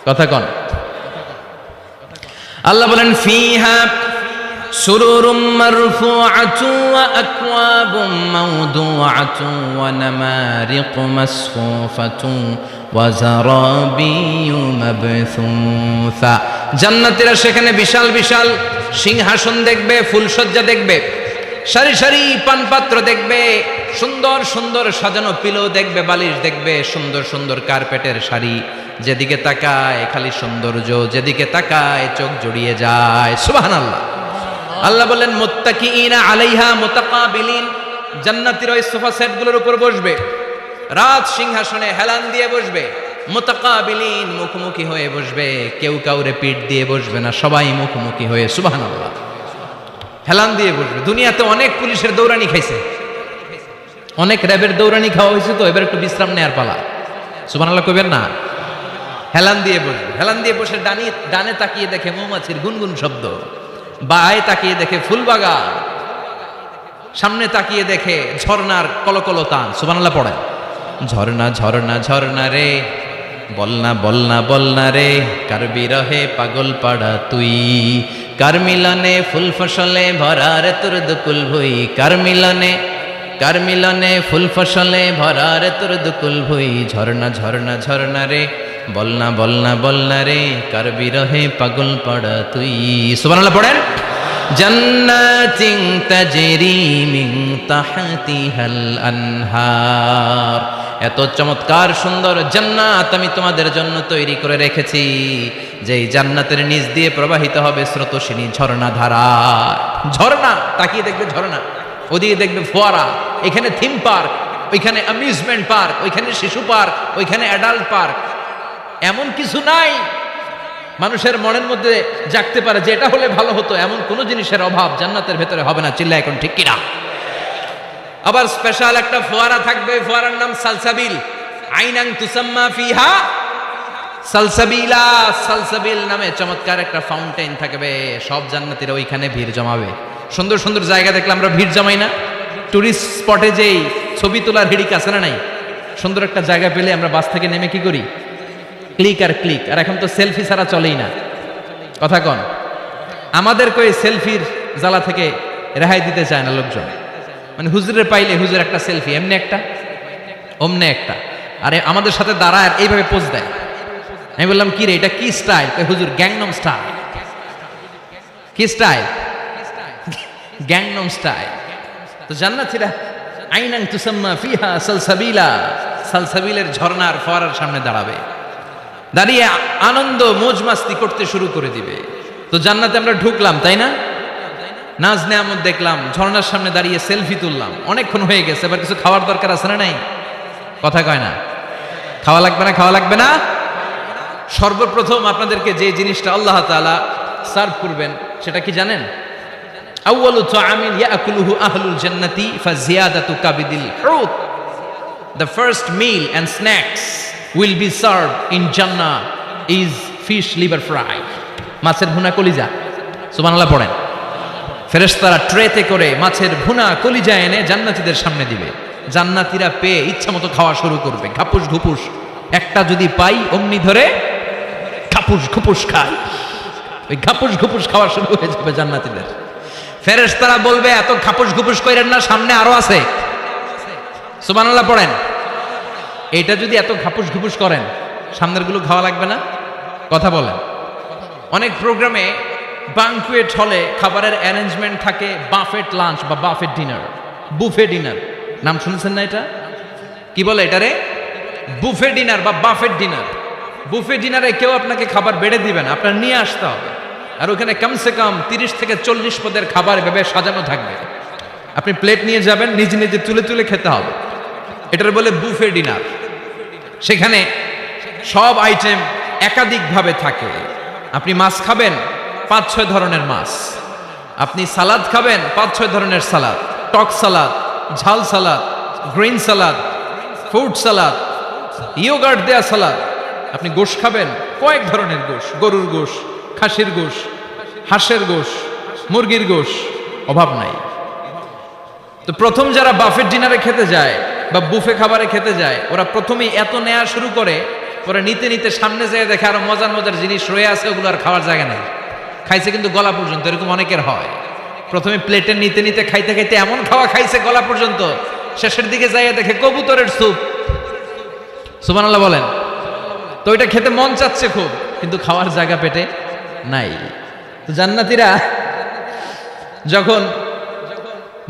কথা কন। আল্লাহ বলেন ফিহা সুরুরুম মারফুআতু ওয়া আকওয়াবুম মাওদুআতু ওয়া নামারিকু মাসফুফাতু ওয়া যারাবিয়্যু মাবথুসা। জান্নাতীরা সেখানে বিশাল বিশাল সিংহাসন দেখবে, ফুলসজ্জা দেখবে, সারি সারি পানপাত্র দেখবে, সুন্দর সুন্দর সাজানো পিলো দেখবে, বালিশ দেখবে, সুন্দর সুন্দর কার্পেটের শাড়ি। যেদিকে তাকায় খালি সৌন্দর্য, যেদিকে তাকায় চোখ জড়িয়ে যায়। সুবহানাল্লাহ। আল্লাহ বললেন মুত্তাকিইনা আলাইহা মুতাকাবিলিন, জান্নাতীরা ওই সোফা সেটগুলোর উপর বসবে, রাজ সিংহাসনে হেলান দিয়ে বসবে, মুতাকাবিলিন মুখোমুখি হয়ে বসবে, কেউ কাউরে পিঠ দিয়ে বসবে না, সবাই মুখোমুখি হয়ে। সুবহানাল্লাহ, হেলান দিয়ে বসবে। দুনিয়াতে অনেক পুলিশের দৌড়ানি খাইছে, অনেক র্যাবের দৌড়ানি খাওয়া হয়েছে, তো এবার একটু বিশ্রাম নেয়ার পালা। সুবহানাল্লাহ কইবেন না? হেলান দিয়ে বসবে। হেলান দিয়ে বসে ডানে তাকিয়ে দেখে মৌমাছির গুনগুন শব্দ, বায়ে তাকিয়ে দেখে ফুলবাগান, সামনে তাকিয়ে দেখে ঝর্ণার কলকল তান। সুবহানাল্লাহ পড়ে। ঝর্ণা ঝর্ণা ঝর্ণা রে, বলনা বলনা বলনা রে, কার বিরহে পাগল পাড়া তুই, কার মিলনে ফুল ফসলে ভরা রে তোর দুকুল ভুই, কার মিলনে ফুল ফসলে ভরা রে তোর দুকুল ভুই। ঝর্ণা ঝর্ণা ঝর্ণা রে, বলনা বলনা বলনা রে, কার বিরহে পাগল পাড়া তুই। সুবহানাল্লাহ পড়েন। জান্নাতিন তাজরি মিন তাহতিহাল আনহার, এত চমৎকার সুন্দর জান্নাত আমি তোমাদের জন্য তৈরি করে রেখেছি, যেই জান্নাতের নিচ দিয়ে প্রবাহিত হবে স্রোতস্বিনী ঝর্ণা ধারা। ঝর্ণা, তাকিয়ে দেখবে ঝর্ণা, ওদিকে দেখবে ফোয়ারা, এখানে থিম পার্ক, ওইখানে অ্যামিউজমেন্ট পার্ক, ওইখানে শিশু পার্ক, ওইখানে অ্যাডাল্ট পার্ক। এমন কিছু নাই মানুষের মনের মধ্যে জাগতে পারে যে এটা হলে ভালো হতো, এমন কোন জিনিসের অভাব জান্নাতের ভেতরে হবে না। চিল্লা এখন ঠিক কিনা? আবার স্পেশাল একটা ফোয়ারা থাকবে, ফোয়ারার নাম সালসাবিল। আইনাং তুসাম্মা ফিহা সালসাবিলা, সালসাবিল নামে চমৎকার একটা ফাউন্টেন থাকবে। সব জান্নাতীরা ওইখানে ভিড় জমাবে। সুন্দর সুন্দর জায়গা দেখলে আমরা ভিড় জমাই না? টুরিস্ট স্পটে যেই ছবি তোলার হিড়িক আছে না নাই? সুন্দর একটা জায়গা পেলে আমরা বাস থেকে নেমে কি করি? ক্লিক আর ক্লিক। আর এখন তো সেলফি ছাড়া চলেই না, কথা কন। আমাদেরকে ওই সেলফির জ্বালা থেকে রেহাই দিতে চায় না লোকজন। মানে হুজুরের পাইলে হুজুর একটা সেলফি, এমনি একটা অমনে একটা, আরে আমাদের সাথে দাঁড়ায় এইভাবে পোজ দেয়। আমি বললাম কি রে, এটা কি স্টাইল? হুজুর গ্যাংনম স্টাইল। কি স্টাইল? Gangnam style. তো জান্নাতীরা আইনাং তুসাম্মা ফিহা সালসাবিলা, সালসাবিলের ঝর্ণার ফোয়ারার সামনে দাঁড়াবে, দাঁড়িয়ে আনন্দ মোজ মাস্তি করতে শুরু করে দিবে। তো জান্নাতে আমরা ঢুকলাম, তাই না? নাজ নেয়ামত দেখলাম, ঝর্ণার সামনে দাঁড়িয়ে সেলফি তুললাম, অনেকক্ষণ হয়ে গেছে, এবার কিছু খাওয়ার দরকার আছে না নাই? কথা কয় না? খাওয়া লাগবে না? খাওয়া লাগবে না? সর্বপ্রথম আপনাদেরকে যে জিনিসটা আল্লাহ তাআলা সার্ভ করবেন সেটা কি জানেন? আউয়ালু তাআমিন ইয়াকুলুহু আহলুল জান্নাতি ফাজিয়াদাতু কাবিদিল হুত। The first meal and snacks will be served in Jannah is fish liver fry. মাছের ভুনা কলিজা। সুবহানাল্লাহ পড়েন। ফেরেশতারা ট্রেতে করে মাছের ভুনা কলিজা এনে জান্নাতীদের সামনে দিবে। জান্নাতীরা পেয়ে ইচ্ছা মতো খাওয়া শুরু করবে, ঘাপুস ঘুপুস। একটা যদি পাই অমনি ধরে ঘাপুস ঘুপুস খায়। ওই ঘাপুস ঘুপুস খাওয়া শুরু হয়ে যাবে জান্নাতীদের। ফেরেশতারা বলবে এত ঘাপুস ঘুপুস কইরেন না, সামনে আরো আছে। সুবহানাল্লাহ পড়েন। এটা যদি এত ঘাপুস ঘুপুস করেন, সামনের গুলো খাওয়া লাগবে না? কথা বলেন। অনেক প্রোগ্রামে বাংকুয়েট হলে খাবারের অ্যারেঞ্জমেন্ট থাকে বাফেট লাঞ্চ বা বাফেট ডিনার, বুফে ডিনার। নাম শুনছেন না এটা? কি বলে এটারে? বুফে ডিনার বা বাফেট ডিনার। বুফে ডিনারে কেউ আপনাকে খাবার বেড়ে দিবে না, আপনার নিয়ে আসতে হবে। আর ওখানে কমসে কম 30 থেকে 40 পদের খাবার এভাবে সাজানো থাকবে। আপনি প্লেট নিয়ে যাবেন, নিজে নিজে তুলে তুলে খেতে হবে। এটার বলে বুফে ডিনার। সেখানে সব আইটেম একাধিকভাবে থাকে। আপনি মাছ খাবেন, 5-6 ধরনের মাছ। আপনি সালাদ খাবেন, 5-6 ধরনের সালাদ, টক সালাদ, ঝাল salad, green salad, fruit salad, yoghurt দেয়া সালাদ। আপনি গোশ খাবেন, কয়েক ধরনের গোশ, গরুর গোশ, খাসির গোশ, হাঁসের গোশ, মুরগির গোশ, অভাব নাই। তো প্রথম যারা বাফেট ডিনারে খেতে যায় বা বুফে খাবারে খেতে যায়, ওরা প্রথমেই এত নেওয়া শুরু করে, পরে নিতে নিতে সামনে যেয়ে দেখে আরো মজার মজার জিনিস রয়ে আছে, ওগুলো আর খাওয়ার জায়গা নেই। খাইছে কিন্তু গলা পর্যন্ত, এরকম অনেকের হয়। প্রথমে প্লেটে নিতে নিতে খাইতে খাইতে এমন খাওয়া খাইছে গলা পর্যন্ত, শেষের দিকে যাইয়া দেখে কবুতরের স্যুপ। সুবহানাল্লাহ বলেন। তো এটা খেতে মন চাচ্ছে খুব, কিন্তু খাওয়ার জায়গা পেটে নাই। তো জান্নাতীরা যখন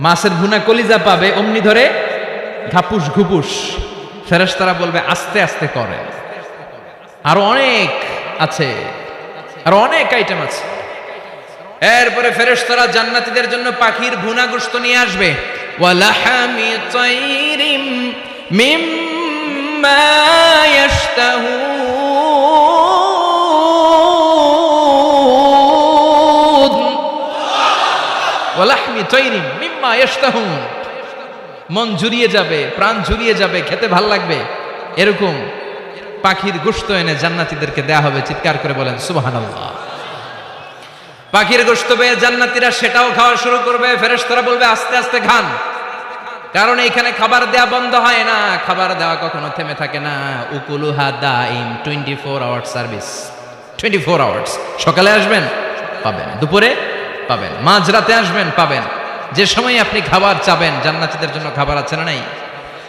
মাছের ভুনা কলিজা পাবে, অমনি ধরে ঘাপুস ঘুপুস। ফেরেশতারা বলবে আস্তে আস্তে করে। আরো অনেক আছে, আরো অনেক আইটেম আছে। এরপরে ফেরেশতারা জান্নাতীদের জন্য পাখির ভুনা গোশত নিয়ে আসবে। ওয়ালাহামি তাইরিম মিম্মা ইয়াশতাহুন। ওয়ালাহমি তাইরিম মিম্মা ইয়াশতাহুন। মন জুড়িয়ে যাবে, প্রাণ জুড়িয়ে যাবে, খেতে ভাল লাগবে, এরকম পাখির গোশত এনে জান্নাতীদেরকে দেয়া হবে। চিৎকার করে বলেন সুবহানাল্লাহ। পাখির গোশত পেয়ে জান্নাতীরা সেটাও খাওয়া শুরু করবে। ফেরেশতারা বলবে আস্তে আস্তে খান, কারণ এইখানে খাবার দেয়া বন্ধ হয় না, খাবার দেওয়া কখনো থেমে থাকে না। উকুলুহা দাইম, 24 আওয়ার্স সার্ভিস, 24 আওয়ার্স। সকালে আসবেন পাবেন, দুপুরে পাবেন, মাঝরাতে আসবেন পাবেন। যে সময় আপনি খাবার চাবেন, জান্নাতীদের জন্য খাবার আছে না নাই?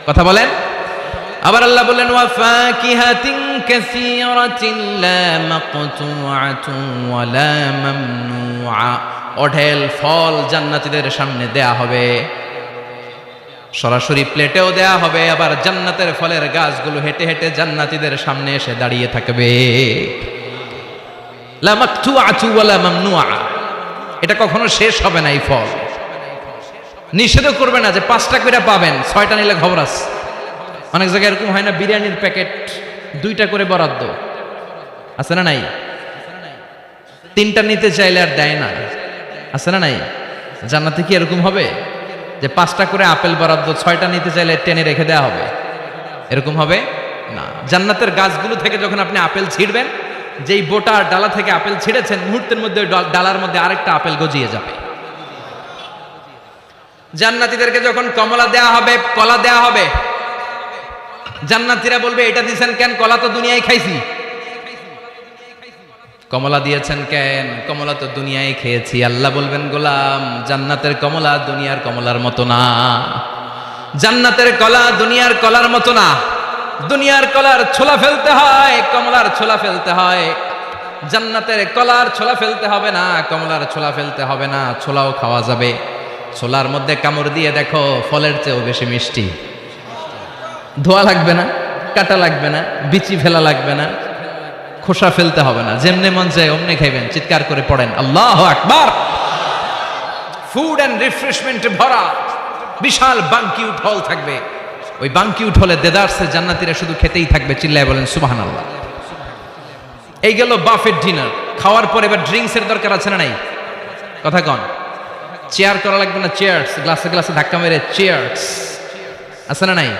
কথা বলেন। আবার আল্লাহ বলেন ওয়া ফাকিহাতিন কাসীরাতিন লা মাকতুআতুন ওয়া লা মামনুআ। অঢেল ফল জান্নাতীদের সামনে দেয়া হবে, সরাসরি প্লেটেও দেয়া হবে। আবার জান্নাতের ফলের গাছগুলো হেঁটে হেঁটে জান্নাতীদের সামনে এসে দাঁড়িয়ে থাকবে। লা মাকতুআতু ওয়া লা মামনুআ। এটা কখনো শেষ হবে না। এই ফল নিষেধও করবে না যে 5টা করে পাবেন, 6টা নিলে খবর আছে। অনেক জায়গায় এরকম হয় না, বিরিয়ানির প্যাকেট 2টা করে বরাদ্দ আছে না নাই? 3টা নিতে চাইলে আর দেয় না, আছে না নাই? জান্নাতে কি এরকম হবে যে 5টা করে আপেল বরাদ্দ, 6টা নিতে চাইলে টেনে রেখে দেওয়া হবে? এরকম হবে না। জান্নাতের গাছগুলো থেকে যখন আপনি আপেল ছিঁড়বেন, যেই বোটার ডালা থেকে আপেল ছিঁড়েছেন, মুহূর্তের মধ্যে ডালার মধ্যে আরেকটা আপেল গজিয়ে যাবে। জান্নাতীদেরকে যখন কমলা দেয়া হবে, কলা দেয়া হবে, জান্নাতীরা বলবে এটা দিয়েছেন কেন? কলা তো দুনিয়ায় খাইছি। কমলা দিয়েছেন কেন? কমলা তো দুনিয়ায় খেয়েছি। আল্লাহ বলবেন গোলাম, জান্নাতের কমলা দুনিয়ার কমলার মতো না, জান্নাতের কলা দুনিয়ার কলার মতো না। দুনিয়ার কলার ছোলা ফেলতে হয়, কমলার ছোলা ফেলতে হয়। জান্নাতের কলার ছোলা ফেলতে হবে না, কমলার ছোলা ফেলতে হবে না, ছোলাও খাওয়া যাবে। ছোলার মধ্যে কামড় দিয়ে দেখো, ফলের চেয়েও বেশি মিষ্টি। ধোয়া লাগবে না, কাটা লাগবে না, বিচি ফেলা লাগবে না, খোসা ফেলতে হবে না, যেমনে মন চায় অমনে খাইবেন। চিৎকার করে পড়েন আল্লাহু আকবার। ফুড অ্যান্ড রিফ্রেশমেন্টে ভরা বিশাল বানকিউট হল থাকবে। ওই বানকিউট হলে দেদারসে জান্নাতীরা শুধু খেতেই থাকবে, চিল্লায় বলেন সুবহানাল্লাহ। এই গেল বাফেট ডিনার। খাওয়ার পর এবার ড্রিঙ্কসের দরকার আছে না নাই? কথা কন। চেয়ার করা লাগবে না? চেয়ার্স, গ্লাসে গ্লাসে ধাক্কা মেরে চেয়ার্স আছে না নাই?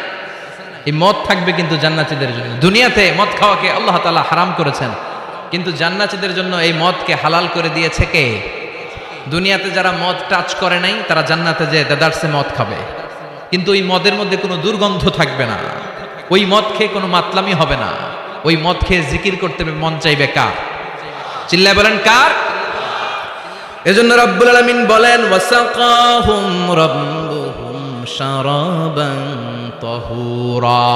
এই মদ থাকবে কিন্তু জান্নাতীদের জন্য। দুনিয়াতে মদ খাওয়াকে আল্লাহ তাআলা হারাম করেছেন, কিন্তু জান্নাতীদের জন্য এই মদকে হালাল করে দিয়েছে কে? দুনিয়াতে যারা মদ টাচ করে নাই তারা জান্নাতে যে দেদারসে মদ খাবে, কিন্তু ওই মদের মধ্যে কোনো দুর্গন্ধ থাকবে না, ওই মদ খেয়ে কোনো মাতলামি হবে না, ওই মদ খেয়ে জিকির করতে মন চাইবে কার? চিল্লায় বলেন কার? এজন্য রব্বুল আলামিন বলেন ওয়াসাকাহুম রাব্বুহুম শারাবান তাহুরা।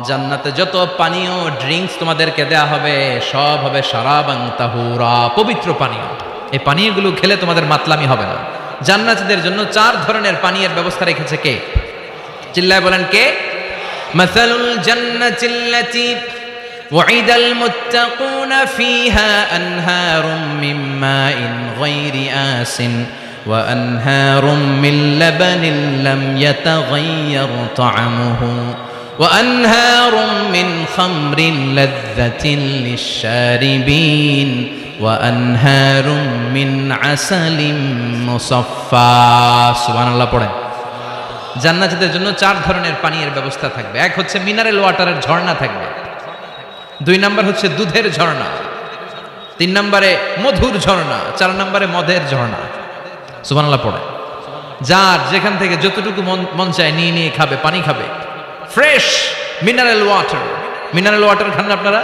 জান্নাতে যত পানীয় ড্রিঙ্কস তোমাদেরকে দেয়া হবে সব হবে শারাবান তাহুরা, পবিত্র পানীয়। এই পানীয়গুলো খেলে তোমাদের মাতলামি হবে না। জান্নাতীদের জন্য 4 ধরনের পানীয়ের ব্যবস্থা রেখেছে কে? চিল্লায় বলেন কে? মাসালুল জান্নাতিল্লাতী ওয়াইদাল মুত্তাকুনা ফিহা আনহারুম মিন মাইন গায়রি আসিন ওয়া আনহারুম মিন লাবানিন লাম ইয়াতাগায়্যার তা'আমুহু ওয়া আনহারুম মিন খামরিন লাযযাতিন লিশ-শারিবিন ওয়া আনহারুম মিন আসালিম মুসাফফা। সুবহানাল্লাহ পড়েন। জান্নাতীদের জন্য 4 ধরনের পানীয়ের ব্যবস্থা থাকবে। এক হচ্ছে মিনারেল ওয়াটারের ঝর্ণা থাকবে, 2 নাম্বার হচ্ছে দুধের ঝর্ণা, 3 নম্বরে মধুর ঝর্ণা, 4 নম্বরে মদের ঝর্ণা। সুবহানাল্লাহ পড়েন। যার যেখান থেকে যতটুকু মন চায় নিয়ে নিয়ে খাবে, পানি খাবে। Fresh mineral water. Mineral water খান আপনারা?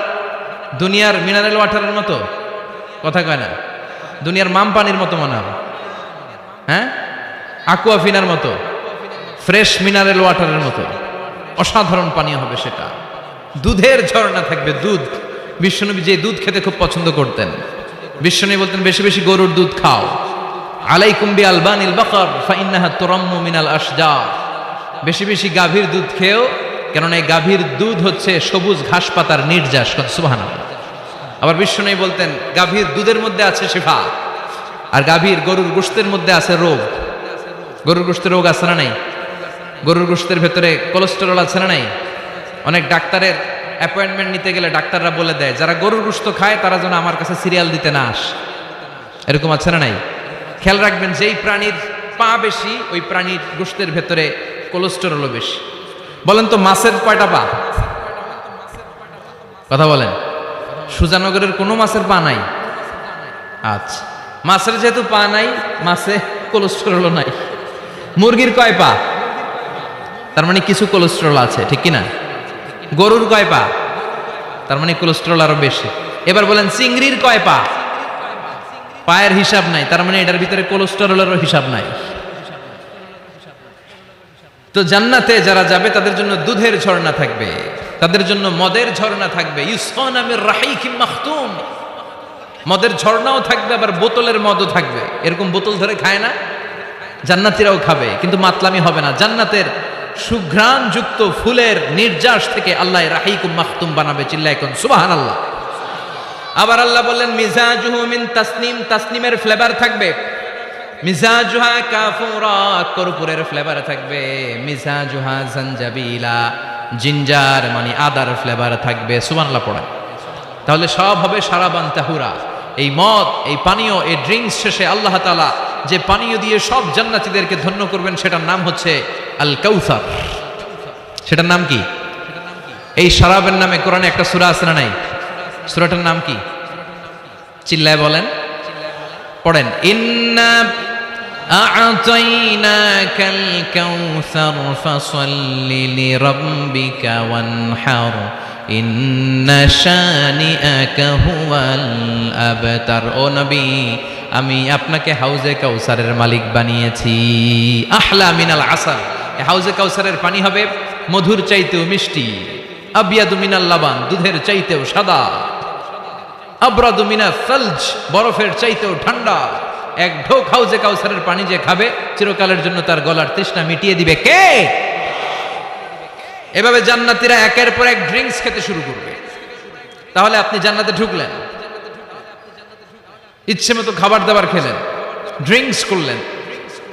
দুনিয়ার মিনারেল ওয়াটারের মতো? কথা কয় না। দুনিয়ার মাম পানির মতো মনে হবে, হ্যাঁ? আকুয়াফিনার মতো, ফ্রেশ মিনারেল ওয়াটারের মতো অসাধারণ পানীয় হবে সেটা। দুধের ঝর্ণা থাকবে, দুধ। বিশ্বনবী যে দুধ খেতে খুব পছন্দ করতেন, বিশ্বনবী বলতেন বেশি বেশি গরুর দুধ খাও। আলাইকুম বি আলবানিল বাকার ফাইন্নাহা তুরাম্মু মিনাল আশজার। বেশি বেশি গাভীর দুধ খেও, কেননা এই গাভীর দুধ হচ্ছে সবুজ ঘাস পাতার নির্যাস। সুবহানাল্লাহ। আবার বিশ্বনবী বলতেন গাভীর দুধের মধ্যে আছে শিফা, আর গাভীর গরুর গোশতের মধ্যে আছে রোগ। গরুর গোশতের রোগ আছে না নাই? গরুর গোশতের ভেতরে কোলেস্টেরল আছে না নাই? অনেক ডাক্তারের অ্যাপয়েন্টমেন্ট নিতে গেলে ডাক্তাররা বলে দেয় যারা গরুর গোশত খায় তারা যেন আমার কাছে সিরিয়াল দিতে না আসে। এরকম আছে না নাই? খেয়াল রাখবেন, যেই প্রাণীর পা বেশি ওই প্রাণীর গোশতের ভেতরে কোলেস্টেরলও বেশি। বলেন তো মাছের কয়টা পা? কথা বলেন। সুজানগরের কোনো মাছের পা নাই? আচ্ছা, মাছের যেহেতু পা নাই, মাছে কোলেস্টেরলও নাই। মুরগির কয় পা? তার মানে কিছু কোলেস্টেরল আছে, ঠিক কিনা? গরুর কয় পা? তার মানে কোলেস্টেরল আরো বেশি। এবার বলেন চিংড়ির কয় পা? পায়ের হিসাব নাই, তার মানে এটার ভিতরে কোলেস্টেরলেরও হিসাব নাই। তো জান্নাতে যারা যাবে তাদের জন্য দুধের ঝর্ণা থাকবে, তাদের জন্য মদের ঝর্ণা থাকবে। ইউসকানা মির রাহিকিম মাখতুম। মদের ঝর্ণাও থাকবে, আবার বোতলের মদও থাকবে। এরকম বোতল ধরে খায় না? জান্নাতীরাও খাবে, কিন্তু মাতলামি হবে না। জান্নাতের সুঘ্রাণ যুক্ত ফুলের নির্যাস থেকে আল্লাহ রাহিকুম মাখতুম বানাবে। চিল্লায় কোন সুবহানাল্লাহ। আবার আল্লাহ বললেন মিজাজুহু মিন তাসনিম। তাসনিমের ফ্লেভার থাকবে। মিজাজুহা কাফুরা, কর্পূরের ফ্লেভার থাকবে। মিজাজুহা জানজাবিলা, জিঞ্জার মানে আদার ফ্লেভার থাকবে। সুবহানাল্লাহ পড়েন। তাহলে সব হবে শারাবান তাহুরা। এই মদ, এই পানীয়, এই ড্রিঙ্কস শেষে আল্লাহ তাআলা যে পানীয় দিয়ে সব জান্নাতীদেরকে ধন্য করবেন সেটার নাম হচ্ছে আল কাউসার। সেটার নাম কি? এই শরাবের নামে কোরআনে একটা সূরা আছে না নাই? সূরাটার নাম কি? চিল্লায় বলেন, পড়েন। ইন্না আ'তাইনাকাল কাউসার ফাসাল্লি লিরাব্বিকা ওয়ানহার ইন্না শানিআকা হুয়াল আবতার। ও নবী, আমি আপনাকে হাউজে কাউসারের মালিক বানিয়েছি। আহলা মিনাল আসাল। হাউজে কাউসারের পানি হবে মধুর চাইতেও মিষ্টি। আবিয়াদু মিনাল লাবান, দুধের চাইতেও সাদা। আবরাদু মিনাস সালজ, বরফের চাইতেও ঠান্ডা। এক ঢোক হাউজে কাউসারের পানি যে খাবে চিরকালের জন্য তার গলার তৃষ্ণা মিটিয়ে দিবে কে? এভাবে জান্নাতীরা একের পর এক ড্রিঙ্কস খেতে শুরু করবে। তাহলে আপনি জান্নাতে ঢুকলেন, ইচ্ছে মতো খাবার দাবার খেলেন, ড্রিঙ্কস করলেন,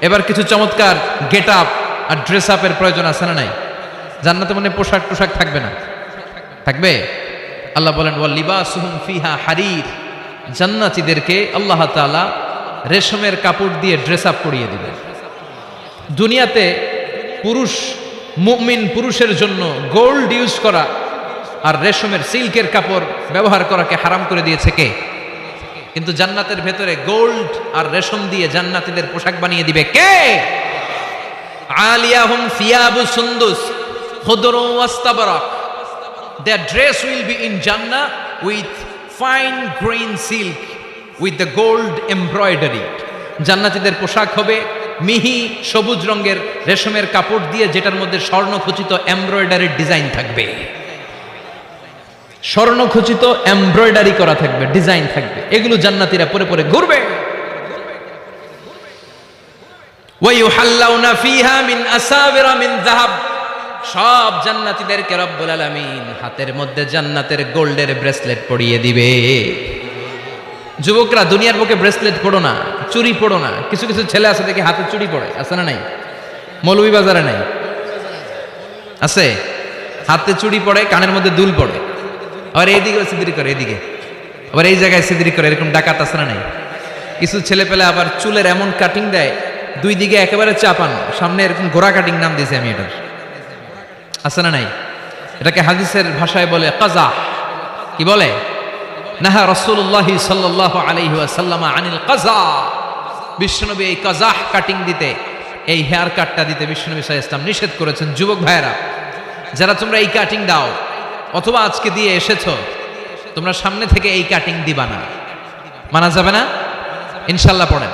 এবার কিছু চমৎকার গেট আপ আর ড্রেস আপের প্রয়োজন আছে না নাই? জান্নাতে মানে পোশাক টোশাক থাকবে না? থাকবে। আল্লাহ বলেন ওয়া লিবাসুহুম ফিহা হারির, জান্নাতীদেরকে আল্লাহ তাআলা রেশমের কাপড় দিয়ে ড্রেস আপ করিয়ে দিবেন। দুনিয়াতে পুরুষ মুমিন পুরুষের জন্য গোল্ড ইউজ করা আর রেশমের সিল্কের কাপড় ব্যবহার করাকে হারাম করে দিয়েছে কে? কিন্তু জান্নাতের ভেতরে গোল্ড আর রেশম দিয়ে জান্নাতীদের পোশাক বানিয়ে দিবে কে? আলিয়াহুম সিয়াবু সুন্দুস খুদরু ওয়াস্তাবরাক, their dress will be in Jannah with fine green silk with the gold embroidery. জান্নাতীদের পোশাক হবে মিহি সবুজ রঙের রেশমের কাপড় দিয়ে, যেটার মধ্যে স্বর্ণখচিত এমব্রয়ডারির ডিজাইন থাকবে। স্বর্ণখচিত এমব্রয়ডারি করা থাকবে, ডিজাইন থাকবে, এগুলো জান্নাতীরা পরে পরে ঘুরবে। ওয়া ইউহাল্লাউনা ফিহা মিন আসাবিরা মিন যাহাব, সব জান্নাতীদেরকে রব্বুল আলামিন হাতের মধ্যে জান্নাতের গোল্ডের ব্রেসলেট পরিয়ে দিবে। যুবকরা দুনিয়ার বুকে ব্রেসলেট পড়ো না, চুড়ি পড়ো না। কিছু কিছু ছেলে আছে দেখে হাতে চুড়ি পড়ে, আছে না নাই? মৌলভীবাজারে নাই? আছে, হাতে চুড়ি পড়ে, কানের মধ্যে দুল পড়ে, আবার এইদিকে সিদ্রি করে, এদিকে আবার এই জায়গায় সিদ্রি করে, এরকম ডাকাত আছে না নাই? কিছু ছেলে পেলে আবার চুলের এমন কাটিং দেয়, দুই দিকে একেবারে চাপান, সামনে এরকম ঘোড়া কাটিং নাম দিয়েছি আমি এটার, আছে না নাই? এটাকে হাদিসের ভাষায় বলে কাজা। কি বলে? নাহা রাসূলুল্লাহ সাল্লাল্লাহু আলাইহি ওয়াসাল্লাম আনিল কাজা। বিশ্বনবী এই কাজাহ কাটিং দিতে, এই হেয়ার কাটটা দিতে বিশ্বনবী সাল্লাল্লাহু আলাইহি ওয়াসাল্লাম নিষেধ করেছেন। যুবক ভাইয়েরা, যারা তোমরা এই কাটিং দাও অথবা আজকে দিয়ে এসেছো, তোমরা সামনে থেকে এই কাটিং দিবা না, মানা যাবে না। ইনশাআল্লাহ পড়েন,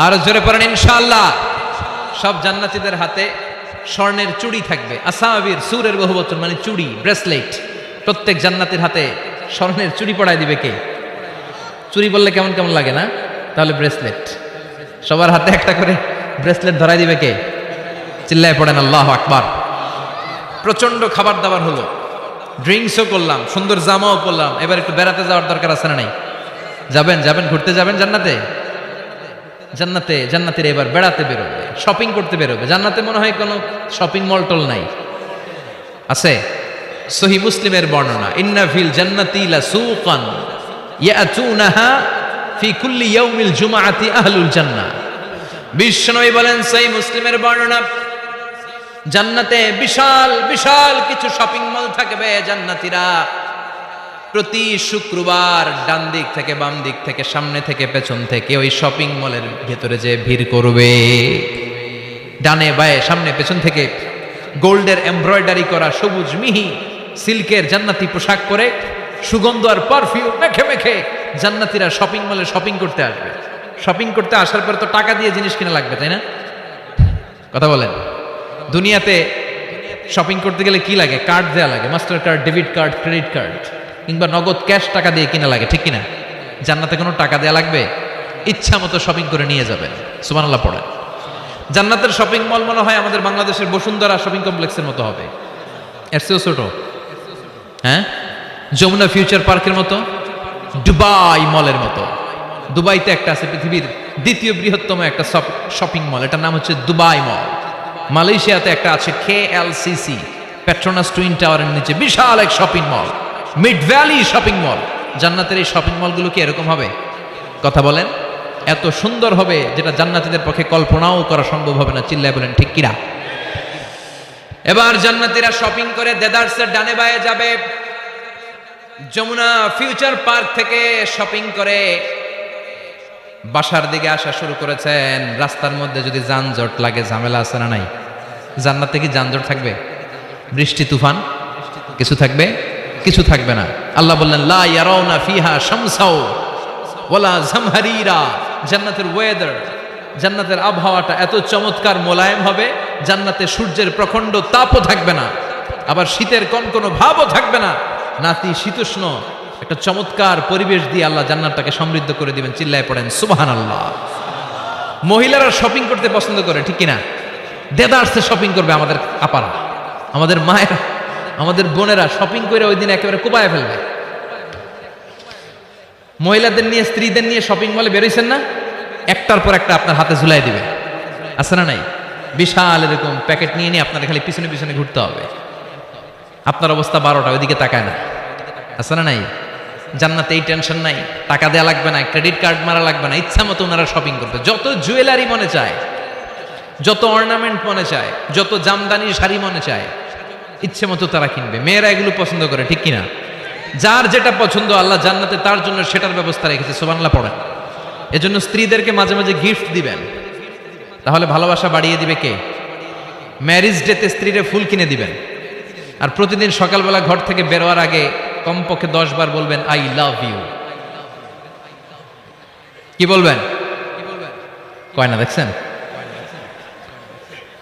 আর জোরে পড়েন ইনশাআল্লাহ। সব জান্নাতীদের হাতে স্বর্ণের চুড়ি থাকবে। আসাবির, সুরের বহুবচন মানে চুড়ি, ব্রেসলেট। প্রত্যেক জান্নাতীর হাতে স্বর্ণের চুড়ি পড়ায় দিবে কে? চুড়ি বললে কেমন কেমন লাগে না? তাহলে ব্রেসলেট, সবার হাতে একটা করে ব্রেসলেট ধরাই দিবে কে? চিল্লায় পড়েন আল্লাহু আকবার। প্রচন্ড খাবার দাবার হলো, ড্রিঙ্কসও করলাম, সুন্দর জামাও পরলাম, এবার একটু বেড়াতে যাওয়ার দরকার আছে না নাই? যাবেন যাবেন, ঘুরতে যাবেন জান্নাতে। জান্নাতে জান্নাতীরা এবার বেড়াতে বেরোবে, শপিং করতে বেরোবে। জান্নাতে মনে হয় কোনো শপিং মল টল নাই, আছে? সহিহ মুসলিমের বর্ণনা, ইন্না ফিল জান্নাতি লাসুকান ইয়াতুনাহা ফি কুল্লি ইয়াউমিল জুমআতি আহলুল জান্নাহ। বিশ্বনবী বলেন, সহিহ মুসলিমের বর্ণনা, জান্নাতে বিশাল বিশাল কিছু শপিং মল থাকবে। জান্নাতীরা প্রতি শুক্রবার ডান দিক থেকে বাম দিক থেকে সামনে থেকে পেছন থেকে ওই শপিং মলের ভেতরে যে ভিড় করবে, ডানে বায়ে সামনে পেছন থেকে গোল্ডের এমব্রয়ডারি করা সবুজ মিহি সিল্কের জান্নাতি পোশাক পরে, সুগন্ধ আর পারফিউম মেখে মেখে জান্নাতীরা শপিং মলে শপিং করতে আসবে। শপিং করতে আসার পর তো টাকা দিয়ে জিনিস কিনা লাগবে, তাই না? কথা বলেন। দুনিয়াতে শপিং করতে গেলে কি লাগে? কার্ড দেওয়া লাগে, master card, debit card, credit card, কিংবা নগদ ক্যাশ টাকা দিয়ে কিনা লাগে, ঠিক কিনা? জান্নাতে কোনো টাকা দেয়া লাগবে? ইচ্ছা মতো শপিং করে নিয়ে যাবেন। সুবহানাল্লাহ পড়েন। জান্নাতের শপিং মল মনে হয় আমাদের বাংলাদেশের বসুন্ধরা শপিং কমপ্লেক্সের মতো হবে, এর চেয়েও ছোট। হ্যাঁ, যমুনা ফিউচার পার্কের মতো, দুবাই মলের মতো। দুবাইতে একটা আছে পৃথিবীর দ্বিতীয় বৃহত্তম একটা শপিং মল, এটার নাম হচ্ছে দুবাই মল। মালয়েশিয়াতে একটা আছে KLCC, পেট্রোনাস টুইন টাওয়ারের নিচে বিশাল এক shopping mall, mid valley shopping mall. জান্নাতের এই শপিং মলগুলো কি এরকম হবে? কথা বলেন। এত সুন্দর হবে যেটা জান্নাতীদের পক্ষে কল্পনাও করা সম্ভব হবে না। চিল্লায় বলেন ঠিক কিনা? এবার জান্নাতীরা শপিং করে দেদারসের ডানে বায়ে যাবে। যমুনা ফিউচার পার্ক থেকে শপিং করে বাসার দিকে আসা শুরু করেছেন। রাস্তার মধ্যে যদি যানজট লাগে, ঝামেলা আছে না নাই? জান্নাতে কি যানজট থাকবে? বৃষ্টি তুফান কিছু থাকবে? কিছু থাকবে না। আল্লাহ বললেন, লা ইয়ারাউনা ফিহা শামসাও ওয়ালা জামহারিরা। জান্নাতের ওয়েদার, জান্নাতের আবহাওয়াটা এত চমৎকার মোলায়েম হবে, জান্নাতে সূর্যের প্রখণ্ড তাপও থাকবে না, আবার শীতের কনকনো ভাবও থাকবে না। নাতি শীতোষ্ণ একটা চমৎকার পরিবেশ দিয়ে আল্লাহ জান্নাতটাকে সমৃদ্ধ করে দিবেন। চিল্লায় পড়েন সুবহানাল্লাহ। মহিলারা শপিং করতে পছন্দ করে, ঠিক কিনা? দেদারসে শপিং করবে আমাদের আপারা, আমাদের মায়েরা, আমাদের বোনেরা শপিং করে ওই দিন একেবারে কোপায় ফেলবে। মহিলাদের নিয়ে, স্ত্রীদের নিয়ে শপিং মলে বেরোইছেন না? একটার পর একটা আপনার হাতে ঝুলাই দিবে। আছে না নাই? বিশাল এরকম প্যাকেট নিয়ে নিয়ে আপনার খালি পিছনে পিছনে ঘুরতে হবে। আপনার অবস্থা 12টা, ওইদিকে তাকায় না। আছে না নাই? জান্নাতে এই টেনশন নাই, টাকা দেয়া লাগবে না, ক্রেডিট কার্ড মারা লাগবে না, ইচ্ছা মতো ওনারা শপিং করবে। যত জুয়েলারি মনে চায়, যত অর্নামেন্ট মনে চায়, যত জামদানি শাড়ি মনে চায়, ইচ্ছে মতো তারা কিনবে। মেয়েরা এগুলো পছন্দ করে, ঠিক কিনা? যার যেটা পছন্দ আল্লাহ জান্নাতে তার জন্য সেটার ব্যবস্থা রেখেছে। সুবহানাল্লাহ পড়েন। এজন্য স্ত্রীদেরকে মাঝে মাঝে গিফট দিবেন, তাহলে ভালোবাসা বাড়িয়ে দিবে কে? ম্যারেজ ডেতে স্ত্রীরে ফুল কিনে দিবেন। আর প্রতিদিন সকালবেলা ঘর থেকে বেরোয়ার আগে কমপক্ষে 10 বার বলবেন আই লাভ ইউ। কি বলবেন? কয় না, দেখছেন?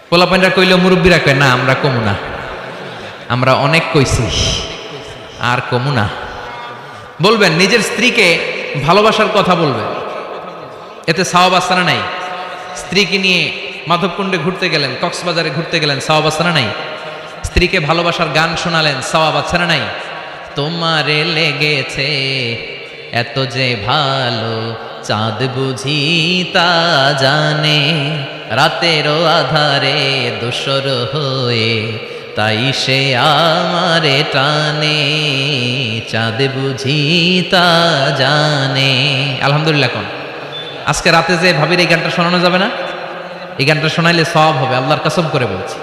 পোলাপাইনরা কইলেও মুরব্বীরা কয় না, আমরা কমু না, আমরা অনেক কইছি আর কমু না। বলবেন, নিজের স্ত্রীকে ভালোবাসার কথা বলবেন, এতে সওয়াব আছে না নাই? স্ত্রীকে নিয়ে মাধবকুণ্ডে ঘুরতে গেলেন, কক্সবাজারে ঘুরতে গেলেন, সওয়াব আছে না নাই? স্ত্রীকে ভালোবাসার গান শোনালেন, সওয়াব আছে না নাই? তোমারে লেগেছে এত যে ভালো, চাঁদ বুঝি তা জানে, রাতেরও আধারে দোসর হয়ে তাই সে আমারে টানে, চাঁদ বুঝি তা জানে। আলহামদুলিল্লাহ। কোন আজকে রাতে যে ভাবির এই গানটা শোনানো যাবে না? এই গানটা শোনাইলে সওয়াব হবে, আল্লাহর কসম করে বলছি।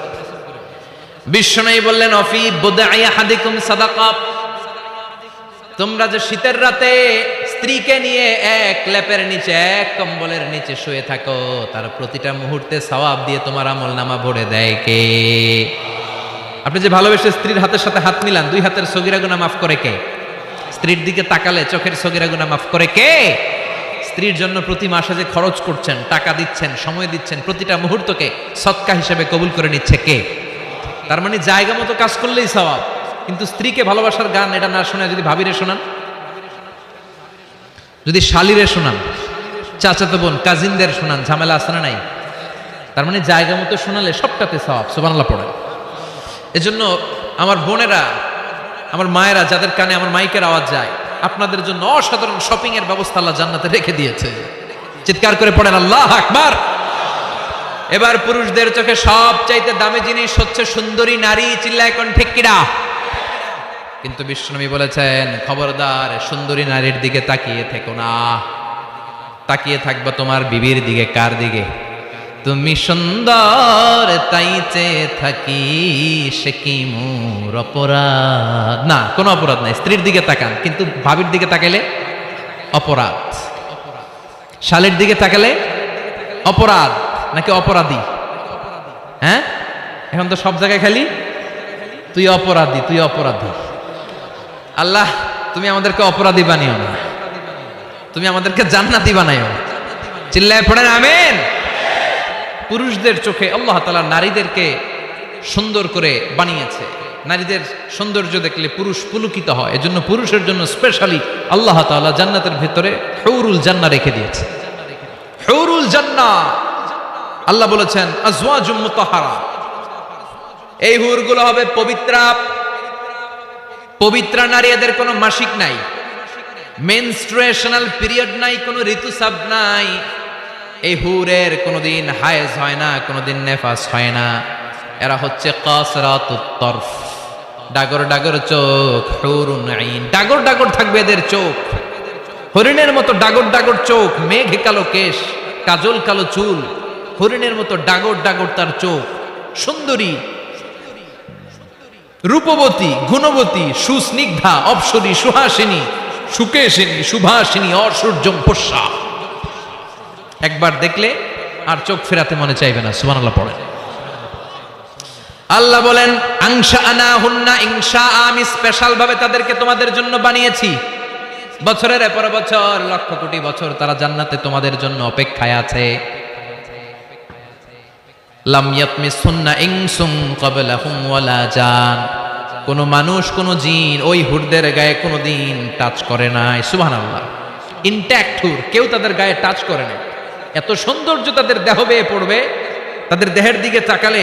বিশ্বনবী বললেন, অফি বুদাই আহাদিকুম সাদাকা। তোমরা যে শীতের রাতে স্ত্রীকে নিয়ে এক লেপের নিচে, এক কম্বলের নিচে শুয়ে থাকো, তার প্রতিটা মুহূর্তে সওয়াব দিয়ে তোমার আমলনামা ভরে দেয় কে? আপনি যে ভালোবেসে স্ত্রীর হাতের সাথে হাত মিলান, 2 হাতের সগীরা গুনাহ মাফ করে কে? স্ত্রীর দিকে তাকালে চোখের সগীরা গুনাহ মাফ করে কে? স্ত্রীর জন্য প্রতি মাসে যে খরচ করছেন, টাকা দিচ্ছেন, সময় দিচ্ছেন, প্রতিটা মুহূর্তকে সদকা হিসেবে কবুল করে নিচ্ছে কে? তার মানে জায়গা মতো কাজ করলেই সওয়াব। কিন্তু স্ত্রীকে ভালোবাসার গান এটা না শোনা যদি ভাবিরে শোনান, যদি শালিরে শোনান, চাচাতো বোন কাজিনদের শোনান, ঝামেলা আছে না নাই? তার মানে জায়গা মতো শোনালে সবটাতে সওয়াব। সুবহানাল্লাহ পড়ে। এজন্য আমার বোনেরা, আমার মায়েরা, যাদের কানে আমার মাইকের আওয়াজ যায়, আপনাদের জন্য অসাধারণ শপিং এর ব্যবস্থা আল্লাহ জান্নাতে রেখে দিয়েছে। চিৎকার করে পড়েন আল্লাহু আকবার। এবার পুরুষদের চোখে সবচাইতে দামি জিনিস হচ্ছে সুন্দরী নারী। চিল্লায় কোন ঠিক কিনা? কিন্তু বিশ্বনবী বলেছেন, খবরদার সুন্দরী নারীর দিকে তাকিয়ে থেকো না। তাকিয়ে থাকবা তোমার বিবির দিকে। কার দিকে? তুমি সুন্দর তাই চেয়ে থাকি, সে কি মোর অপরাধ? না, কোনো অপরাধ নাই। স্ত্রীর দিকে তাকান, কিন্তু ভাবির দিকে তাকাইলে অপরাধ। শালের দিকে তাকালে অপরাধ নাকি অপরাধী? হ্যাঁ, এখন তো সব জায়গায় খালি তুই অপরাধী, তুই অপরাধী। আল্লাহ, তুমি আমাদেরকে অপরাধী বানিও না, তুমি আমাদেরকে জান্নাতি বানাইও। চিল্লায় পড়েন আমিন। পুরুষদের চোখে আল্লাহ তাআলা নারীদেরকে সুন্দর করে বানিয়েছে। নারীদের সৌন্দর্য দেখলে পুরুষ পুলকিত হয়। এজন্য পুরুষের জন্য স্পেশালি আল্লাহ তাআলা জান্নাতের ভিতরে হুরুল জান্নাহ রেখে দিয়েছে। হুরুল জান্নাহ, আল্লাহ বলেছেন আজওয়াজুম মুতাহহারা। এই হুরগুলো হবে পবিত্রা। পবিত্রা নারী, এদের কোনো মাসিক নাই, মেনস্ট্রুয়েশনাল পিরিয়ড নাই, কোনো ঋতুস্রাব নাই। এই হুরের কোনোদিন হায়েজ হয় না, কোনোদিন নেফাস হয় না। এরা হচ্ছে কাসরাতুত তরফ, ডাগর ডাগর চোখ। হুরুন আইন, ডাগর ডাগর থাকবে এদের চোখ, হরিণের মতো ডাগর ডাগর চোখ, মেঘে কালো কেশ, কাজল কালো চুল, হরিণের মতো ডাগর ডাগর তার চোখ। সুন্দরী, রূপবতী, গুণবতী, সুস্নিগ্ধা, অপ্সরী, সুহাসিনী, সুকেশিনী, সুভাসিনী, অসূর্যম পোষ্যা। একবার দেখলে আর চোখ ফেরাতে মনে চাইবে না। সুবহানাল্লাহ পড়েন। আল্লাহ বলেন আনশাআনাহুন্না ইনশা, আমি স্পেশাল ভাবে তাদেরকে তোমাদের জন্য বানিয়েছি। বছরের পর বছর, লক্ষ কোটি বছর তারা জান্নাতে তোমাদের জন্য অপেক্ষায় আছে। লাম ইয়াতমিসুন্না ইনসুন ক্বাবলাহুম ওয়ালা জান, কোন মানুষ কোন জিন ওই হুরদের গায়ে কোনোদিন টাচ করে নাই। সুবহানাল্লাহ। ইনট্যাক্ট হুর, কেউ তাদের গায়ে টাচ করে নাই। এত সৌন্দর্য তাদের দেহ বেয়ে পড়বে, তাদের দেহের দিকে তাকালে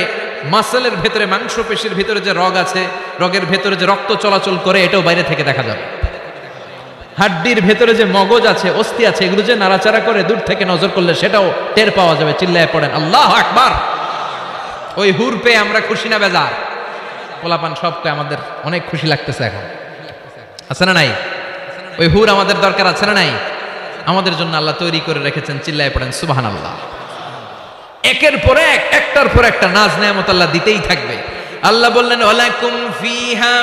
মাসেলের ভেতরে, মাংসপেশির ভিতরে যে রগ আছে, রগের ভেতরে যে রক্ত চলাচল করে, এটাও বাইরে থেকে দেখা যাবে। হাড্ডির ভেতরে যে মগজ আছে, অস্থি আছে, এগুলো যে নাড়াচাড়া করে দূর থেকে নজর করলে সেটাও টের পাওয়া যাবে। চিল্লায় পড়েন আল্লাহু আকবার। ওই হুর পেয়ে আমরা খুশি না বেজার? পোলাপান সবকে আমাদের অনেক খুশি লাগতেছে এখন, আছে না নাই? ওই হুর আমাদের দরকার আছে না নাই? আমাদের জন্য আল্লাহ তৈরি করে রেখেছেন। চিল্লায় পড়েন সুবহানাল্লাহ। একের পর এক, একটার পর একটা নাজ নেয়ামত আল্লাহ দিতেই থাকবে। আল্লাহ বললেন ওয়ালাকুম ফিহা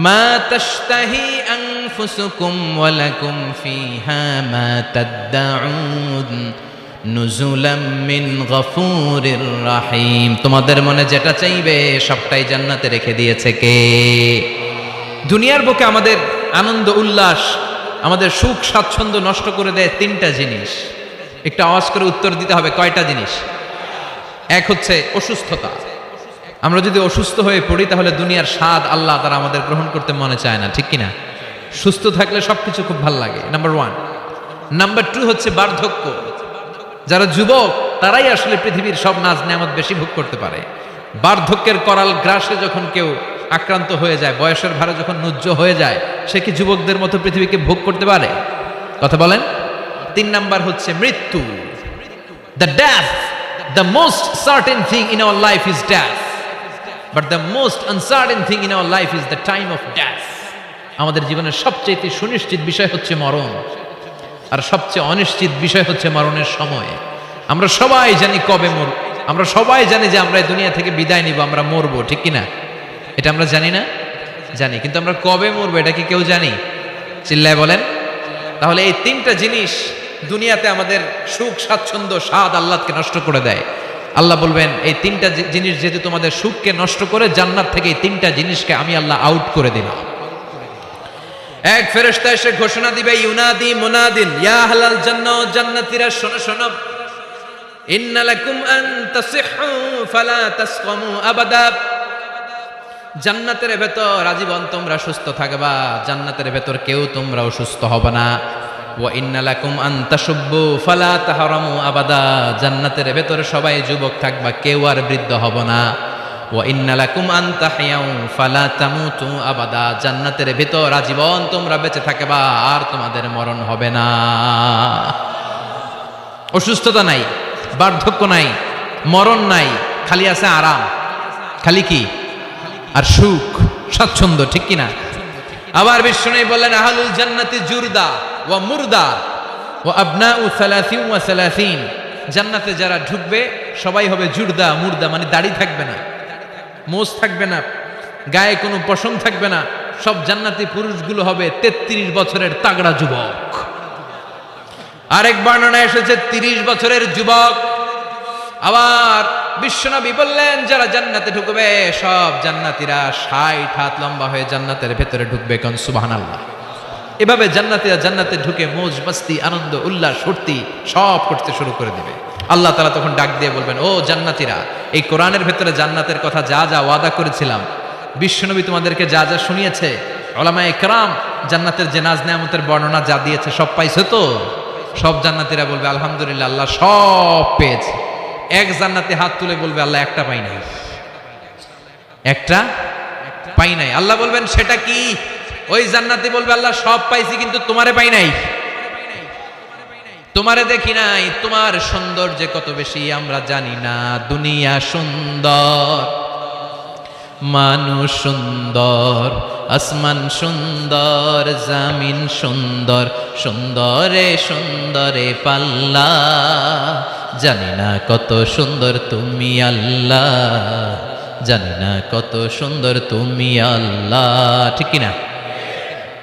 মা তাশতাহি আনফুসুকুম ওয়ালাকুম ফিহা মা তাদউন নুজুলাম মিন গফুরির রহিম। তোমাদের মনে যেটা চাইবে সবটাই জান্নাতে রেখে দিয়েছে কে? দুনিয়ার বুকে আমাদের আনন্দ উল্লাস, আমাদের সুখ স্বাচ্ছন্দ্য নষ্ট করে দেয় তিনটা জিনিস। একটা আওয়াজ করে উত্তর দিতে হবে, কয়টা জিনিস? এক হচ্ছে অসুস্থতা। আমরা যদি অসুস্থ হয়ে পড়ি তাহলে দুনিয়ার স্বাদ আল্লাহ তারা আমাদের গ্রহণ করতে মনে চায় না, ঠিক কিনা? সুস্থ থাকলে সবকিছু খুব ভালো লাগে, নাম্বার ওয়ান। নাম্বার টু হচ্ছে বার্ধক্য। যারা যুবক তারাই আসলে পৃথিবীর সব নাজ নেয়ামত বেশি ভোগ করতে পারে। বার্ধক্যের করাল গ্রাসে যখন কেউ আক্রান্ত হয়ে যায়, বয়সের ভারে যখন নুজ্জ হয়ে যায়, সে কি যুবকদের মতো পৃথিবীকে ভোগ করতে পারে? কথা বলেন। তিন নাম্বার হচ্ছে মৃত্যু। The death, the most certain thing in our life is death, but the most uncertain thing in our life is the time of death. আমাদের জীবনের সবচেয়ে সুনিশ্চিত বিষয় হচ্ছে মরণ, আর সবচেয়ে অনিশ্চিত বিষয় হচ্ছে মরণের সময়। আমরা সবাই জানি কবে মরব, আমরা সবাই জানি যে আমরা এই দুনিয়া থেকে বিদায় নিব, আমরা মরবো, ঠিক কিনা? এটা আমরা জানি না? জানি, কিন্তু আমরা কবে মরবো এটা কি কেউ জানি? চিল্লায় বলেন। তাহলে এই তিনটা জিনিস দুনিয়াতে আমাদের সুখ স্বাচ্ছন্দ্য স্বাদ আল্লাহকে নষ্ট করে দেয়। আল্লাহ বলবেন এই তিনটা জিনিস যেহেতু তোমাদের সুখকে নষ্ট করে, জান্নাত থেকে এই তিনটা জিনিসকে আমি আল্লাহ আউট করে দিলাম। এক ফেরেশতা এসে ঘোষণা দিবে, ইউনাদি মুনাদিন ইয়া আহলাল জান্নাহ, জান্নাতীরা শোনো শোনো, ইন্না লাকুম আন তাসিহু ফালা তাসকামু আবাদা। জান্নাতের ভেতর আজীবন তোমরা সুস্থ থাকবা, জান্নাতের ভেতর কেউ তোমরা অসুস্থ হবে না। ওয়া ইন্না লাকুম আন তাশুব্বু ফালা তাহরামু আবাদা। জান্নাতের ভেতর সবাই যুবক থাকবা, কেউ আর বৃদ্ধ হবে না। ওয়া ইন্না লাকুম আন তাহইয়াউ ফালা তামুতু আবাদা। জান্নাতের ভেতর আজীবন তোমরা বেঁচে থাকবা, আর তোমাদের মরণ হবে না। অসুস্থতা নাই, বার্ধক্য নাই, মরণ নাই, খালি আছে আরাম। খালি কি? আর সুখ স্বাচ্ছন্দ্য, ঠিক কিনা? আবার বিষ্ণু বললেন আহলুল জান্নাতি জুরদা ওয়া মুরদা ওয়া আবনাউ 30 ওয়া 30। জান্নাতে যারা ঢুকবে সবাই হবে জুরদা মুরদা, মানে দাড়ি থাকবে না, মোজ থাকবে না, গায়ে কোনো পশম থাকবে না। সব জান্নাতি পুরুষগুলো হবে 33 বছরের তাগড়া যুবক। আরেক বর্ণনা এসেছে 30 বছরের যুবক। আবার বিশ্বনবী বললেন যারা জান্নাতে ঢুকবে সব জান্নাতীরা 60 হাত লম্বা হয়ে জান্নাতের ভেতরে ঢুকবে। কোন সুবহানাল্লাহ। এভাবে জান্নাতীরা জান্নাতে ঢুকে মৌজ মাস্তি আনন্দ উল্লাস ফুর্তি সব করতে শুরু করে দিবে। আল্লাহ তাআলা তখন ডাক দিয়ে বলবেন, ও জান্নাতীরা, এই কোরআনের ভেতরে জান্নাতের কথা যা যা ওয়াদা করেছিলাম, বিশ্বনবী তোমাদেরকে যা যা শুনিয়েছে, উলামায়ে কেরাম জান্নাতের যে নাজ নেয়ামতের বর্ণনা যা দিয়েছে সব পাইছো তো? সব জান্নাতীরা বলবে আলহামদুলিল্লাহ, আল্লাহ সব পেয়েছে। এক জান্নাতে হাত তুলে বলবে আল্লাহ একটা পাই নাই, একটা পাই নাই। আল্লাহ বলবেন সেটা কি? ওই জান্নাতি বলবে আল্লাহ সব পাইছি কিন্তু তোমারে পাই নাই, তোমারে দেখি নাই, তোমার সৌন্দর্য কত বেশি আমরা জানি না। দুনিয়া সুন্দর, মানুষ সুন্দর, আসমান সুন্দর, জামিন সুন্দর, সুন্দরে সুন্দরে পাল্লা, জানি না কত সুন্দর তুমি আল্লাহ, জানি না কত সুন্দর তুমি আল্লাহ, ঠিক কিনা?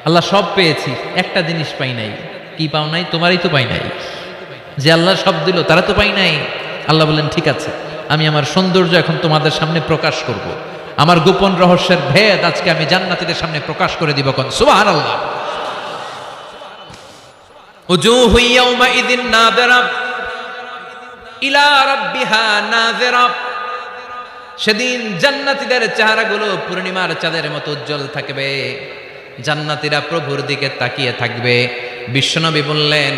আল্লাহ সব পেয়েছি, একটা জিনিস পাই নাই। কি পাও নাই? তোমারই তো পাই নাই। যে আল্লাহ সব দিল তারা তো পাই নাই। আল্লাহ বললেন ঠিক আছে, আমি আমার সৌন্দর্য এখন তোমাদের সামনে প্রকাশ করব। আমার গোপন রহস্যের ভেদ আজকে আমি জান্নাতীদের সামনে প্রকাশ করে দিব। কোন সুবহানাল্লাহ। উজুহু ইয়াউমাইযিন নাযিরা ইলা রাব্বিহা নাযিরা। সেদিন জান্নাতীদের চেহারাগুলো পূর্ণিমার চাঁদের মতো উজ্জ্বল থাকবে। জান্নাতীরা প্রভুর দিকে তাকিয়ে থাকবে। বিশ্বনবী বললেন,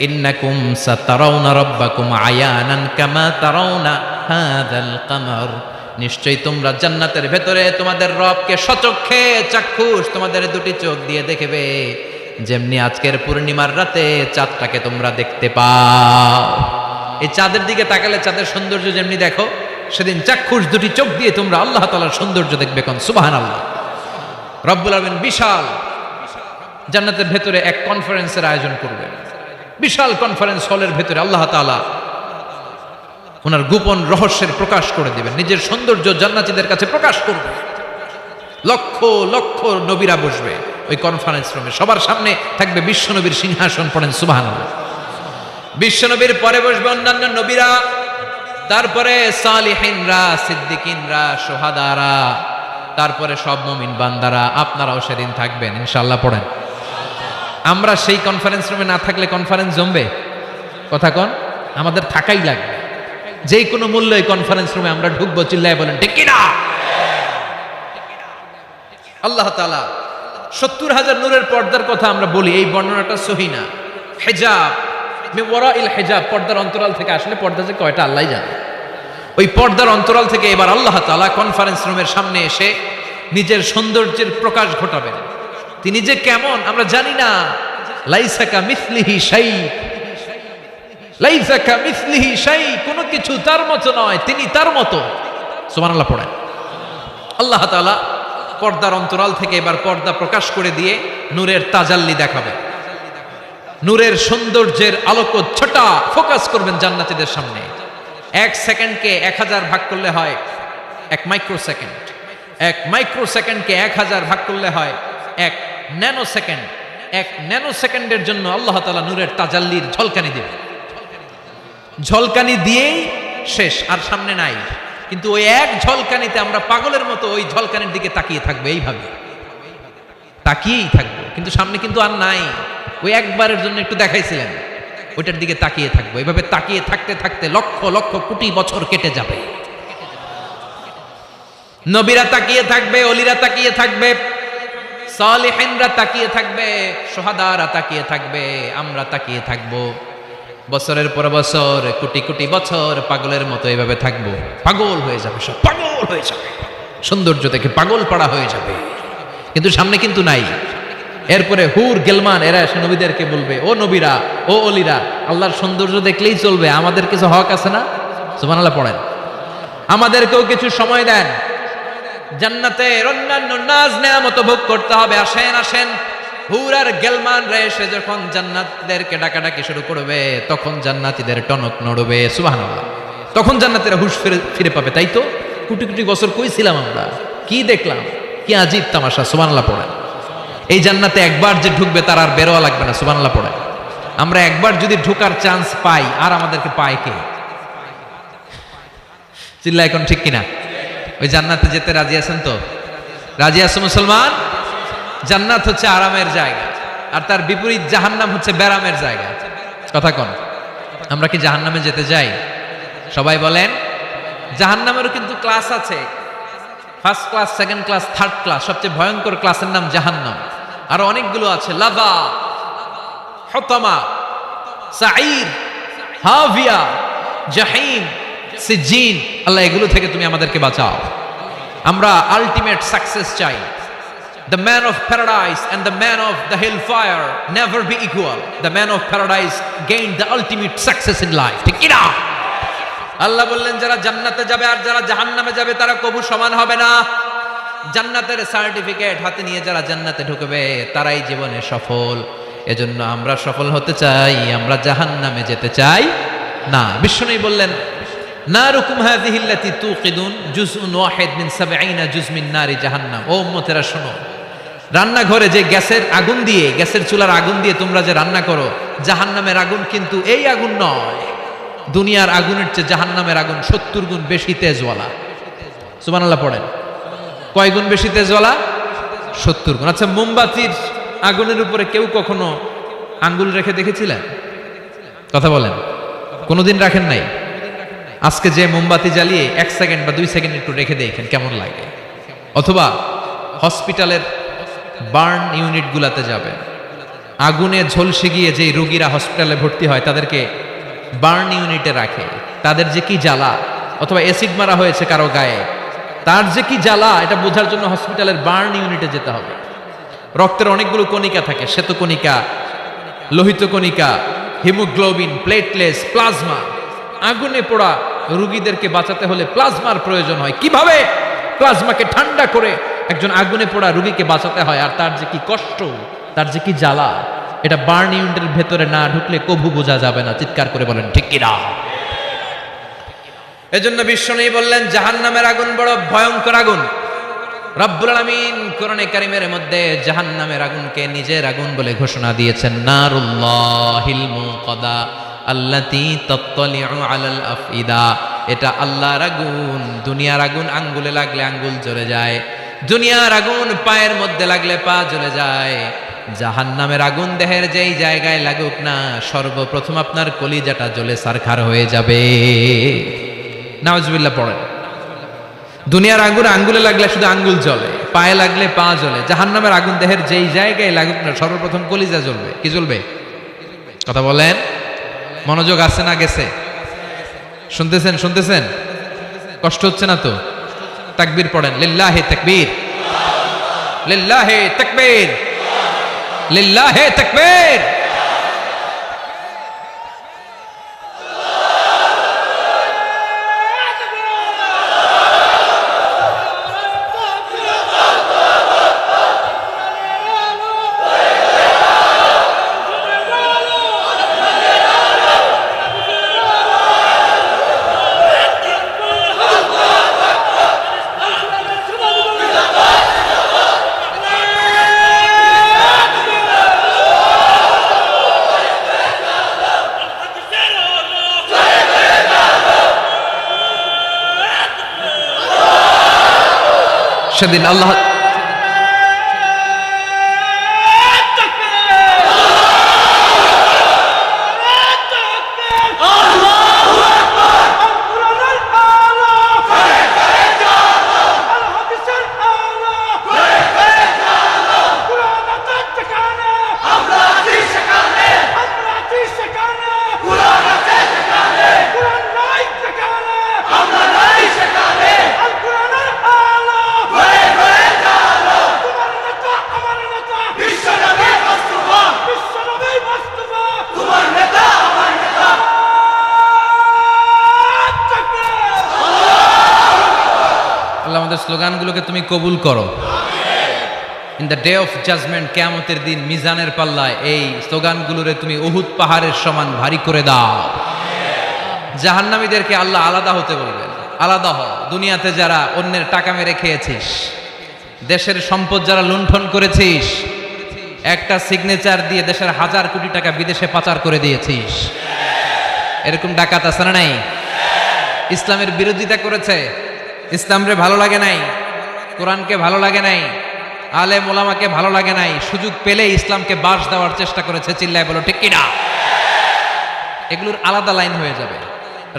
ইন্নাকুম সাতারাউনা রাব্বাকুম আয়ানান কামা তারাউনা হাযাল কামার। নিশ্চয়ই তোমরা জান্নাতের ভেতরে তোমাদের রবকে সচক্ষে চাক্ষুষ তোমাদের দুটি চোখ দিয়ে দেখবে, যেমনি আজকের পূর্ণিমার রাতে চাঁদটাকে তোমরা দেখতে পাও, এই চাঁদের দিকে তাকালে চাঁদের সৌন্দর্য যেমনি দেখো, সেদিন চাক্ষুষ দুটি চোখ দিয়ে তোমরা আল্লাহ তাআলার সৌন্দর্য দেখবে। কোন সুবহানাল্লাহ। রব্বুল আলামিন বিশাল জান্নাতের ভেতরে এক কনফারেন্সের আয়োজন করবেন। বিশাল কনফারেন্স হলের ভেতরে আল্লাহ তাআলা ওনার গোপন রহস্যের প্রকাশ করে দিবেন, নিজের সৌন্দর্য জান্নাতীদের কাছে প্রকাশ করবে। লক্ষ লক্ষ নবীরা বসবে ওই কনফারেন্স রুমে, সবার সামনে থাকবে বিশ্বনবীর সিংহাসন। পড়েন সুবহানাল্লাহ। বিশ্বনবীর পরে বসবে অন্যান্য নবীরা, তারপরে সালিহিনরা, সিদ্দিকিনরা, শুহাদারা, তারপরে সব মুমিন বান্দারা। আপনারাও সেদিন থাকবেন ইনশাআল্লাহ। পড়েন। আমরা সেই কনফারেন্স রুমে না থাকলে কনফারেন্স জমবে? কথা কন। আমাদের থাকাই লাগবে, যে কোনো মূল্যে এই কনফারেন্স রুমে আমরা ঢুকবো। চিল্লায় বলেন ঠিক কিনা? আল্লাহ তাআলা 70,000 নূরের পর্দার কথা আমরা বলি, এই বর্ণনাটা সহি না। হিজাব মিন ওয়ারাইল হিজাব, পর্দার অন্তরাল থেকে আসলে পর্দা যে কয়টা আল্লাহই জানে। ওই পর্দার অন্তরাল থেকে এবার আল্লাহ তাআলা কনফারেন্স রুমের সামনে এসে নিজের সৌন্দর্যের প্রকাশ ঘটাবেন। তিনি যে কেমন আমরা জানি না। লাইসা কামিসলিহি শাই, লাইসা কামিসলিহি শাই, কোনো কিছু তার মতো নয়, তিনি তার মতো। সুবহানাল্লাহ। পড়েন। আল্লাহ তাআলা পর্দার অন্তরাল থেকে এবার পর্দা প্রকাশ করে দিয়ে নূরের তাজাল্লি দেখাবে, নূরের সৌন্দর্যের আলোকচ্ছটা ফোকাস করবেন জান্নাতীদের সামনে। 1 সেকেন্ডকে 1000 ভাগ করলে হয় 1 মাইক্রোসেকেন্ড, 1 মাইক্রোসেকেন্ডকে 1000 ভাগ করলে হয় 1 ন্যানো সেকেন্ড। 1 ন্যানো সেকেন্ডের জন্য আল্লাহ তাআলা নূরের তাজাল্লির ঝলকানি দেবে। ঝলকানি দিয়েই শেষ, আর সামনে নাই। কিন্তু ওই এক ঝলকানিতে আমরা পাগলের মতো ওই ঝলকানির দিকে তাকিয়ে থাকবো, এইভাবে তাকিয়েই থাকবো। কিন্তু সামনে কিন্তু আর নাই, ওই একবারের জন্য একটু দেখাইছিলেন, ওইটার দিকে তাকিয়ে থাকবো। এইভাবে তাকিয়ে থাকতে থাকতে লক্ষ লক্ষ কোটি বছর কেটে যাবে। নবীরা তাকিয়ে থাকবে, অলিরা তাকিয়ে থাকবে, সালিহিনরা তাকিয়ে থাকবে, শুহাদারা তাকিয়ে থাকবে, আমরা তাকিয়ে থাকবো। বছরের পর বছর, কোটি কোটি বছর পাগলের মতো এভাবে থাকবো। পাগল হয়ে যাবে, সব পাগল হয়ে যাবে, সৌন্দর্য দেখে পাগল পাড়া হয়ে যাবে। কিন্তু সামনে কিন্তু নাই। এরপরে হুর গেলমান এরা এসে নবীদেরকে বলবে, ও নবীরা, ও অলিরা, আল্লাহর সৌন্দর্য দেখলেই চলবে, আমাদের কিছু হক আছে না? সুবহানাল্লাহ। পড়েন। আমাদেরকেও কিছু সময় দেন, জান্নাতের অন্যান্য নাজ নেয়ামত ভোগ করতে হবে। আসেন আসেন। হুর আর গেলমান রে এসে যখন জান্নাতীদেরকে ডাকাডাকি শুরু করবে, তখন জান্নাতীদের টনক নড়বে। সুবহানাল্লাহ। তখন জান্নাতীরা হুঁশ ফিরে পাবে। তাই তো কোটি কোটি বছর কই ছিলাম আমরা, কি দেখলাম, কি আজীব তামাশা। সুবহানাল্লাহ। পড়েন। এই জান্নাতে একবার যে ঢুকবে তার আর বেরোয়া লাগবে না। সুবহানাল্লাহ। পড়েন। আমরা একবার যদি ঢোকার চান্স পাই, আর আমাদেরকে পায় কে? চিল্লা এখন ঠিক কিনা? ওই জান্নাতে যেতে রাজি আছেন তো? রাজি আছো মুসলমান? জান্নাত হচ্ছে আরামের জায়গা, আর তার বিপরীত জাহান্নাম হচ্ছে ব্যারামের জায়গা। কথা কন। আমরা কি জাহান্নামে যেতে চাই? সবাই বলেন। জাহান্নামেরও কিন্তু ক্লাস আছে, first class, second class, third class. সবচেয়ে ভয়ঙ্কর ক্লাসের নাম জাহান্নাম। আরো অনেকগুলো আছে, লাযা, হুতামা, সাঈর, হাভিয়া, জাহিম, সিজিন। আল্লাহ এগুলো থেকে তুমি আমাদেরকে বাঁচাও। আমরা আলটিমেট সাকসেস চাই। The man of paradise and the man of the hellfire never be equal. The man of paradise gained the ultimate success in life. ঠিক কি না? আল্লাহ বললেন যারা জান্নাতে যাবে আর যারা জাহান্নামে যাবে তারা কবু সমান হবে না। জান্নাতের সার্টিফিকেট হাতে নিয়ে যারা জান্নাতে ঢুকবে তারাই জীবনে সফল। এজন্য আমরা সফল হতে চাই, আমরা জাহান্নামে যেতে চাই না। বিশ্বনবী বললেন, নারুকুম হাযিহি আল্লাতী তুকিদুন জুজউন ওয়াহিদ মিন 70 জুজ মিন নারি জাহান্নাম। ও উম্মতেরা শোনো, রান্নাঘরে যে গ্যাসের আগুন দিয়ে, গ্যাসের চুলার আগুন দিয়ে তোমরা যে রান্না করো, জাহান্নামের আগুন কিন্তু এই আগুন নয়। দুনিয়ার আগুনের চেয়ে জাহান্নামের আগুন 70 গুণ বেশি তেজওয়ালা। সুবহানাল্লাহ। পড়েন। কয় গুণ বেশি তেজওয়ালা? 70 গুণ। আচ্ছা, মোমবাতির আগুনের উপরে কেউ কখনো আঙ্গুল রেখে দেখেছিলেন? কথা বলেন। কোনোদিন রাখেন নাই? আজকে যে মোমবাতি জ্বালিয়ে 1 সেকেন্ড বা 2 সেকেন্ড একটু রেখে দেখেন কেমন লাগে। অথবা হসপিটালের বার্ন ইউনিট গুলাতে যাবে, আগুনে ঝলসে গিয়ে যে রোগীরা হসপিটালে ভর্তি হয় তাদেরকে বার্ন ইউনিটে রাখে, তাদের যে কি জ্বালা। অথবা অ্যাসিড মারা হয়েছে কারো গায়ে, তার যে কি জ্বালা, এটা বোঝার জন্য হসপিটালের বার্ন ইউনিটে যেতে হবে। রক্তের অনেকগুলো কণিকা থাকে, শ্বেতকণিকা, লোহিত কণিকা, হিমোগ্লোবিন, প্লেটলেটস, প্লাজমা। আগুনে পোড়া রোগীদেরকে বাঁচাতে হলে প্লাজমার প্রয়োজন হয়। কিভাবে প্লাজমাকে ঠান্ডা করে একজন আগুনে পোড়া রোগীকে বাঁচাতে হয়, আর তার যে কি কষ্ট, তার যে কি জ্বালা, এটা বার্ন ইউনিটের ভেতরে না ঢুকলে কবু বোঝা যাবে না। চিৎকার করে বলেন ঠিক কিনা? এজন্য বিশ্বনবী বললেন জাহান্নামের আগুন বড় ভয়ঙ্কর আগুন। রব্বুল আলামিন কোরআনে কারীমের মধ্যে জাহান্নামের আগুনকে নিজের আগুন বলে ঘোষণা দিয়েছেন, নারুল্লাহিল মুকাদা আল্লাতী তাত্তালিউ আলাল আফইদা। এটা আল্লাহর আগুন। দুনিয়ার আগুন আঙ্গুলে লাগলে আঙ্গুল জ্বলে যায়, দুনিয়ার আগুন পায়ের মধ্যে লাগলে পা জ্বলে যায়। জাহান্নামের আগুন দেহের যেই জায়গায় লাগুক না, সর্বপ্রথম আপনার কলিজাটা জ্বলে সারখার হয়ে যাবে। নাউজুবিল্লাহ পড়েন। দুনিয়ার আগুন আঙ্গুলে লাগলে শুধু আঙ্গুল জ্বলে, পায়ে লাগলে পা জ্বলে। জাহান্নামের আগুন দেহের যেই জায়গায় লাগুক না, সর্বপ্রথম কলিজা জ্বলবে। কি জ্বলবে? কথা বলেন, মনোযোগ আছে না গেছে? শুনতেছেন? শুনতেছেন? কষ্ট হচ্ছে না তো? তাকবীর পড়েন, লিল্লাহি তাকবীর, লিল্লাহি তাকবীর, লিল্লাহি তাকবীর। সেদিন আল্লাহ আমাদের স্লোগানগুলোকে তুমি কবুল করো। In the day of judgement, কিয়ামতের দিন মিজানের পাল্লায় এই স্লোগানগুলোরে তুমি উহুদ পাহাড়ের সমান ভারী করে দাও। জাহান্নামীদেরকে আল্লাহ আলাদা হতে বলবেন, আলাদা হ। দুনিয়াতে যারা অন্যের টাকা মেরে খেয়েছিস, দেশের সম্পদ যারা লুণ্ঠন করেছিস, একটা সিগনেচার দিয়ে দেশের 1000 কোটি টাকা বিদেশে পাচার করে দিয়েছিস, এরকম ডাকাত আছে না নাই? ইসলামের বিরোধিতা করেছে, ইসলামরে ভালো লাগে নাই, কোরআনকে ভালো লাগে নাই, আলেম ওলামাকে ভালো লাগে নাই, সুযোগ পেলে ইসলামকে বাস দেওয়ার চেষ্টা করেছে। চিল্লায় বলো ঠিক কিনা? এগুলোর আলাদা লাইন হয়ে যাবে।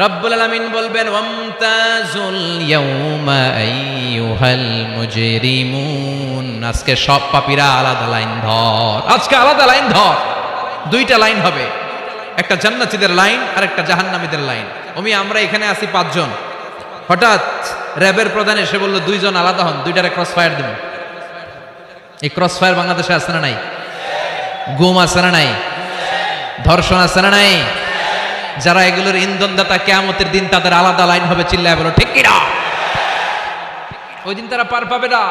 রব্বুল আলামিন বলবেন, ওয়ামতাজুল ইয়াউমা আইয়ুহাল মুজরিমুন। আজকে সব পাপীরা আলাদা লাইন ধর, আজকে আলাদা লাইন ধর। দুইটা লাইন হবে, একটা জান্নাতীদের লাইন আর একটা জাহান্নামীদের লাইন। আমরা এখানে আছি 5 জন, হঠাৎ র্যাবের প্রধান এসে বললো 2 জন আলাদা হন, 2টারে ক্রস ফায়ার দিন। এই ক্রস ফায়ার বাংলাদেশে আছে না নাই? গুম আছে না নাই? ধর্ষণ আছে না নাই? যারা এগুলোর ইন্ধনদাতা, কিয়ামতের দিন তাদের আলাদা লাইন হবে। চিল্লায় বলো ঠিক কিনা? ওই দিন তারা পার পাবে না,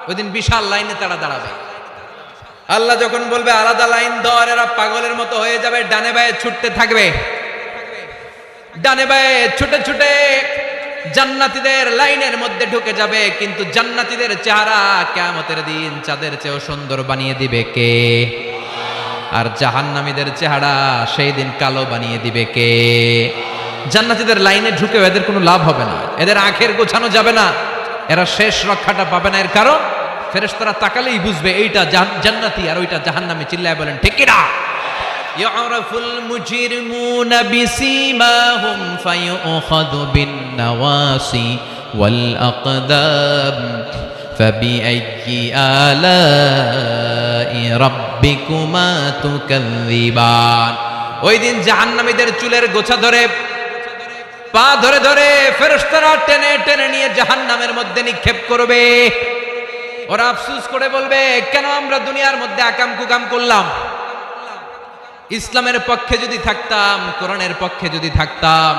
ওই দিন বিশাল লাইনে তারা দাঁড়াবে। আল্লাহ যখন বলবে আলাদা লাইন ধর, এরা পাগলের মতো হয়ে যাবে, ডানে বায়ে ছুটতে থাকবে। ডানে বায়ে ছুটে ছুটে জান্নাতীদের লাইনের মধ্যে ঢুকে যাবে। কিন্তু জান্নাতীদের চেহারা কিয়ামতের দিন চাঁদের চেয়েও সুন্দর বানিয়ে দিবে কে? আর জাহান্নামীদের চেহারা সেই দিন কালো বানিয়ে দিবে কে? জান্নাতীদের লাইনে ঢুকেও এদের কোনো লাভ হবে না, এদের আখের গোছানো যাবে না, এরা শেষ রক্ষাটা পাবে না। এর কারণ ফেরেশতারা তাকালেই বুঝবে এইটা জান্নাতি আর ওইটা জাহান্নামী। চিল্লায় বলেন ঠিক কিনা? ইয়ারাফুল মুজরিমুনা বিসীমাহুম ফায়ুখাযু বিন নাওয়াসি ওয়াল আকদাম ফাবিআইয়ি আলাই রাব্বিকুমা তুকাযযিবান। ওই দিন জাহান্নামীদের চুলের গোছা ধরে, পা ধরে ধরে ফেরেশতারা টেনে টেনে নিয়ে জাহান্নামের মধ্যে নিক্ষেপ করবে। ওরা আফসোস করে বলবে, কেন আমরা দুনিয়ার মধ্যে আকাম কুকাম করলাম? ইসলামের পক্ষে যদি থাকতাম, কোরআনের পক্ষে যদি থাকতাম,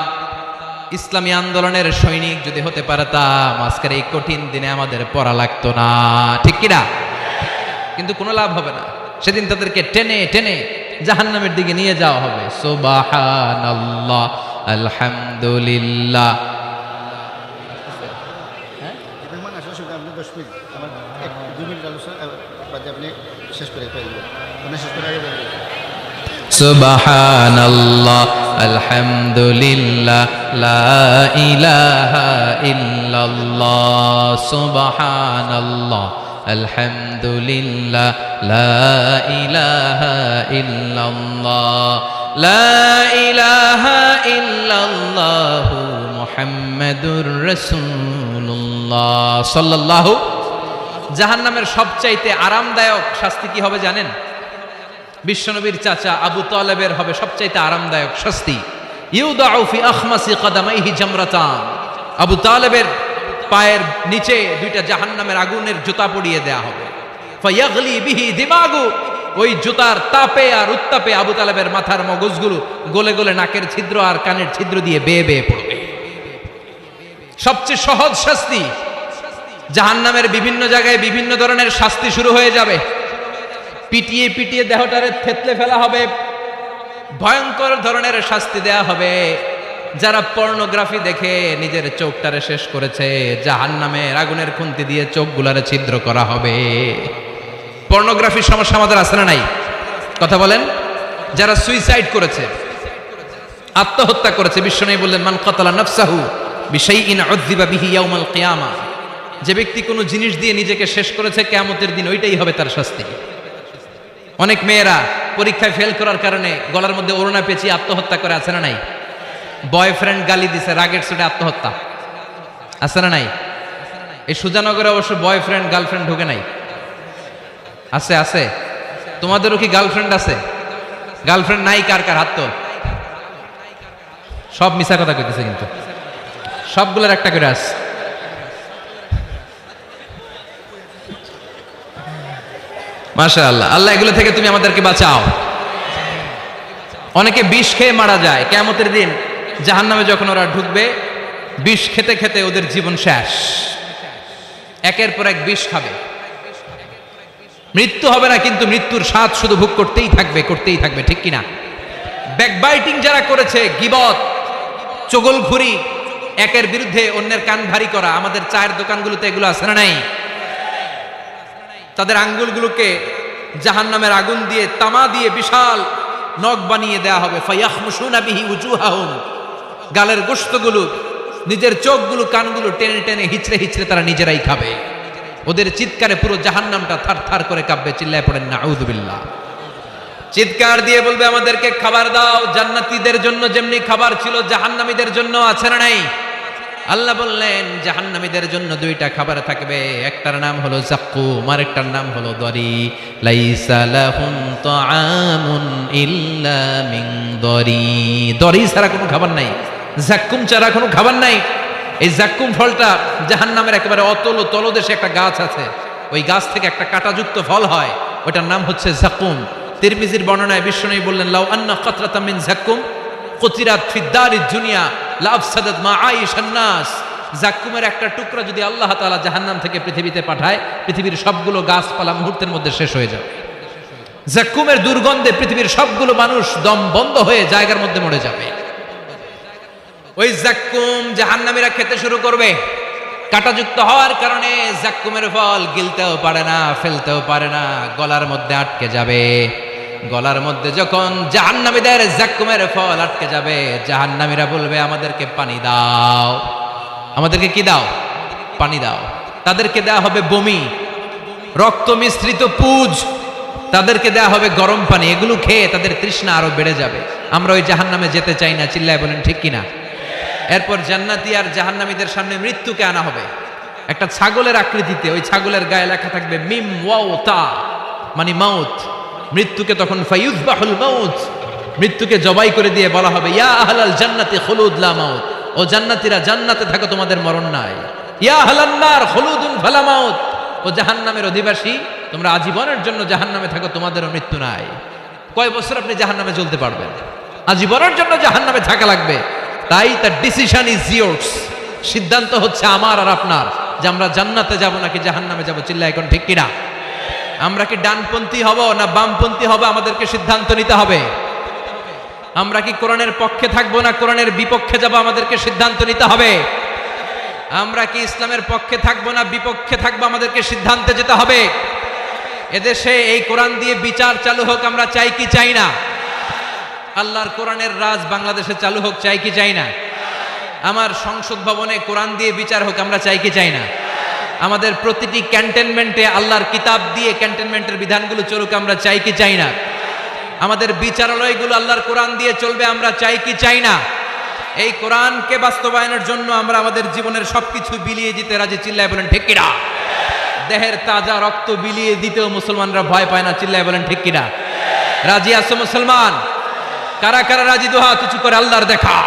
ইসলামী আন্দোলনের সৈনিক যদি হতে পারতাম, আজকের এই কঠিন দিনে আমাদের পড়া লাগতো না, ঠিক কিনা? কিন্তু কোনো লাভ হবে না। সেদিন তাদেরকে টেনে টেনে জাহান্নামের দিকে নিয়ে যাওয়া হবে। সুবহানাল্লাহ, আলহামদুলিল্লাহ। সুবহানাল্লাহ, আলহামদুলিল্লাহ, লা ইলাহা ইল্লাল্লাহ। সুবহানাল্লাহ, আলহামদুলিল্লাহ, লা ইলাহা ইল্লাল্লাহ, লা ইলাহা ইল্লাল্লাহ, মুহাম্মাদুর রাসূলুল্লাহ সাল্লাল্লাহু। জাহান্নামের সবচাইতে আরামদায়ক শাস্তি কি হবে জানেন? বিশ্বনবীর চাচা আবু তালেবের হবে সবচাইতে আরামদায়ক শাস্তি। ইউদাউ ফি আখমাসি কদামাইহি জামরাতান। আবু তালেবের পায়ের নিচে দুইটা জাহান্নামের আগুনের জুতা পরিয়ে দেয়া হবে। ফায়াগলি বিহি দিমাগু। ওই জুতার তাপে আর উত্তাপে আবু তালেবের মাথার মগজগুলো গলে গলে নাকের ছিদ্র আর কানের ছিদ্র দিয়ে বেয়ে বেয়ে পড়বে। সবচেয়ে সহজ শাস্তি। জাহান্নামের বিভিন্ন জায়গায় বিভিন্ন ধরনের শাস্তি শুরু হয়ে যাবে। পিটিয়ে পিটিয়ে দেহটারে থেতলে ফেলা হবে, ভয়ঙ্কর ধরনের শাস্তি দেয়া হবে। যারা পর্নোগ্রাফি দেখে নিজের চোখটারে শেষ করেছে, জাহান্নামের আগুনের খুন্তি দিয়ে চোখগুলারে ছিদ্র করা হবে। পর্নোগ্রাফির সমস্যা আমাদের আছে না নাই? কথা বলেন। যারা সুইসাইড করেছে, আত্মহত্যা করেছে, বিশ্বনবী বললেন, মান কাতালা নাফসাহু বিশাইইন উযযিবা বিহি ইয়াউমাল কিয়ামা। যে ব্যক্তি কোনো জিনিস দিয়ে নিজেকে শেষ করেছে, কিয়ামতের দিন ওইটাই হবে তার শাস্তি। অনেক মেয়েরা পরীক্ষায় ফেল করার কারণে গলার মধ্যে ওড়না পেঁচিয়ে আত্মহত্যা করে, আছে না নাই? বয়ফ্রেন্ড গালি দিছে, রাগের চোটে আত্মহত্যা, আছে না নাই? এই সুজানগরে অবশ্য বয়ফ্রেন্ড গার্লফ্রেন্ড ঢুকে নাই, আছে আছে। তোমাদেরও কি গার্লফ্রেন্ড আছে? গার্লফ্রেন্ড নাই কার কার? হাত তোল। সব মিছা কথা কইতেছে, কিন্তু সবগুলোর একটা করে আছে। মাশাআল্লাহ, আল্লাহ এগুলো থেকে তুমি আমাদেরকে বাঁচাও। অনেকে বিষ খেয়ে মারা যায় কিয়ামতের দিন। জাহান্নামে যখন ওরা ঢুকবে, বিষ খেতে খেতে ওদের জীবন শেষ। একের পর এক বিষ খাবে। মৃত্যু হবে না, কিন্তু মৃত্যুর স্বাদ শুধু ভোগ করতেই থাকবে, করতেই থাকবে, ঠিক কিনা? ব্যাকবাইটিং যারা করেছে, গীবত, চগলখুরি, একের বিরুদ্ধে অন্যের কান ভারী করা, আমাদের চায়ের দোকানগুলোতে এগুলো আছে না নাই? তাদের আঙ্গুলগুলোকে জাহান্নামের আগুন দিয়ে, তামা দিয়ে বিশাল নখ বানিয়ে দেয়া হবে। ফায়াখমুশুনা বিহি উজুহাহুম। গালের গোশতগুলো, নিজের চোখগুলো, কানগুলো টেনে টেনে হিচড়ে হিচড়ে তারা নিজেরাই খাবে। ওদের চিৎকারে পুরো জাহান্নামটা থার থার করে কাঁপবে। চিল্লায় পড়েন নাউযুবিল্লাহ। চিৎকার দিয়ে বলবে, আমাদেরকে খাবার দাও। জান্নাতীদের জন্য যেমনি খাবার ছিল, জাহান্নামীদের জন্য আছে না নাই? আল্লাহ বললেন, জাহান্নামীদের জন্য দুইটা খাবার থাকবে। একটার নাম হলো যাক্কুম, আরেকটার নাম হলো দরি। লাইসা লাহুম তাআমুন ইল্লা মিন দরি। দরি ছাড়া কোনো খাবার নাই, যাক্কুম ছাড়া কোনো খাবার নাই। এই যাক্কুম ফলটা জাহান্নামের একেবারে অতল তলদেশে একটা গাছ আছে। ওই গাছ থেকে একটা কাঁটাযুক্ত ফল হয়, ওটার নাম হচ্ছে যাক্কুম। তিরমিজির বর্ণনায় বিশ্বনবী বললেন, লাউ আন্না কাতরাতাম মিন যাক্কুম কুতিরাত ফিদ দারিদ দুনিয়া লাফসাদাত মা আইশান নাস। যাক্কুমের একটা টুকরা যদি আল্লাহ তাআলা জাহান্নাম থেকে পৃথিবীতে পাঠায়, পৃথিবীর সবগুলো গাছপালা মুহূর্তের মধ্যে শেষ হয়ে যাবে। যাক্কুমের দুর্গন্ধে পৃথিবীর সবগুলো মানুষ দম বন্ধ হয়ে জায়গার মধ্যে মরে যাবে। ওই যাক্কুম জাহান্নামীরা খেতে শুরু করবে। কাঁটাযুক্ত হওয়ার কারণে যাক্কুমের ফল গিলতেও পারে না, ফেলতেও পারে না, গলার মধ্যে আটকে যাবে। গলার মধ্যে যখন জাহান্নামীদের যাক্কুমের ফল আটকে যাবে, জাহান্নামীরা বলবে, আমাদেরকে পানি দাও। আমাদেরকে কি দাও? পানি দাও। তাদেরকে দেয়া হবে বমি, রক্ত মিশ্রিত পুজ। তাদেরকে দেয়া হবে গরম পানি। এগুলো খেয়ে তাদের তৃষ্ণা আরো বেড়ে যাবে। আমরা ওই জাহান্নামে যেতে চাই না, চিল্লায় বলেন ঠিক কিনা? এরপর জান্নাতি আর জাহান্নামীদের সামনে মৃত্যুকে আনা হবে একটা ছাগলের আকৃতিতে। ওই ছাগলের গায়ে লেখা থাকবে মিম ওয়াও তা, মানে মাউত। মৃত্যুকে তখন ফায়ুযবাহুল মাউত, মৃত্যুকে জবাই করে দিয়ে বলা হবে, ইয়া আহলাল জান্নাতি খুলুদ লা মাউত। ও জান্নাতীরা, জান্নাতে থাকো, তোমাদের মরণ নাই। ইয়া আহলান নার খুলুদুন ফালা মাউত। ও জাহান্নামের অধিবাসী, তোমরা আজীবনের জন্য জাহান্নামে থাকো, তোমাদেরও মৃত্যু নাই। কয় বছর আপনি জাহান্নামে চলতে পারবেন? আজীবনের জন্য জাহান্নামে থাকা লাগবে। তাই তার ডিসিশন ইজ ইয়ার্স, সিদ্ধান্ত হচ্ছে আমার আর আপনার, যে আমরা জান্নাতে যাব নাকি জাহান্নামে যাব। চিল্লা এখন ঠিক কিনা? আমরা কি ডানপন্থী হব না বামপন্থী হব, আমাদেরকে সিদ্ধান্ত নিতে হবে। আমরা কি কোরআনের পক্ষে থাকবো না কোরআনের বিপক্ষে যাব, আমাদেরকে সিদ্ধান্ত নিতে হবে। আমরা কি ইসলামের পক্ষে থাকবো না বিপক্ষে থাকবো, আমাদেরকে সিদ্ধান্তে যেতে হবে। এদেশে এই কোরআন দিয়ে বিচার চালু হোক, আমরা চাই কি চাই না? আল্লাহর কোরআনের রাজ বাংলাদেশে চালু হোক, চাই কি চাই না? আমার সংসদ ভবনে কোরআন দিয়ে বিচার হোক, আমরা চাই কি চাই না? আমাদের প্রতিটি ক্যান্টনমেন্টে আল্লাহর কিতাব দিয়ে ক্যান্টনমেন্টের বিধানগুলো চলুক, আমরা চাই কি চাই না? আমাদের বিচারালয়গুলো আল্লাহর কোরআন দিয়ে চলবে, আমরা চাই কি চাই না? এই কোরআনকে বাস্তবায়নের জন্য আমরা আমাদের জীবনের সবকিছু বিলিয়ে দিতে রাজি। চিল্লায় বলেন ঠিক কিনা? দেহের তাজা রক্ত বিলিয়ে দিতেও মুসলমানরা ভয় পায় না। চিল্লায় বলেন ঠিক কিনা? রাজি আছো মুসলমান? কারা কারা রাজি? দোহা কিছু করে আল্লাহর দেখা।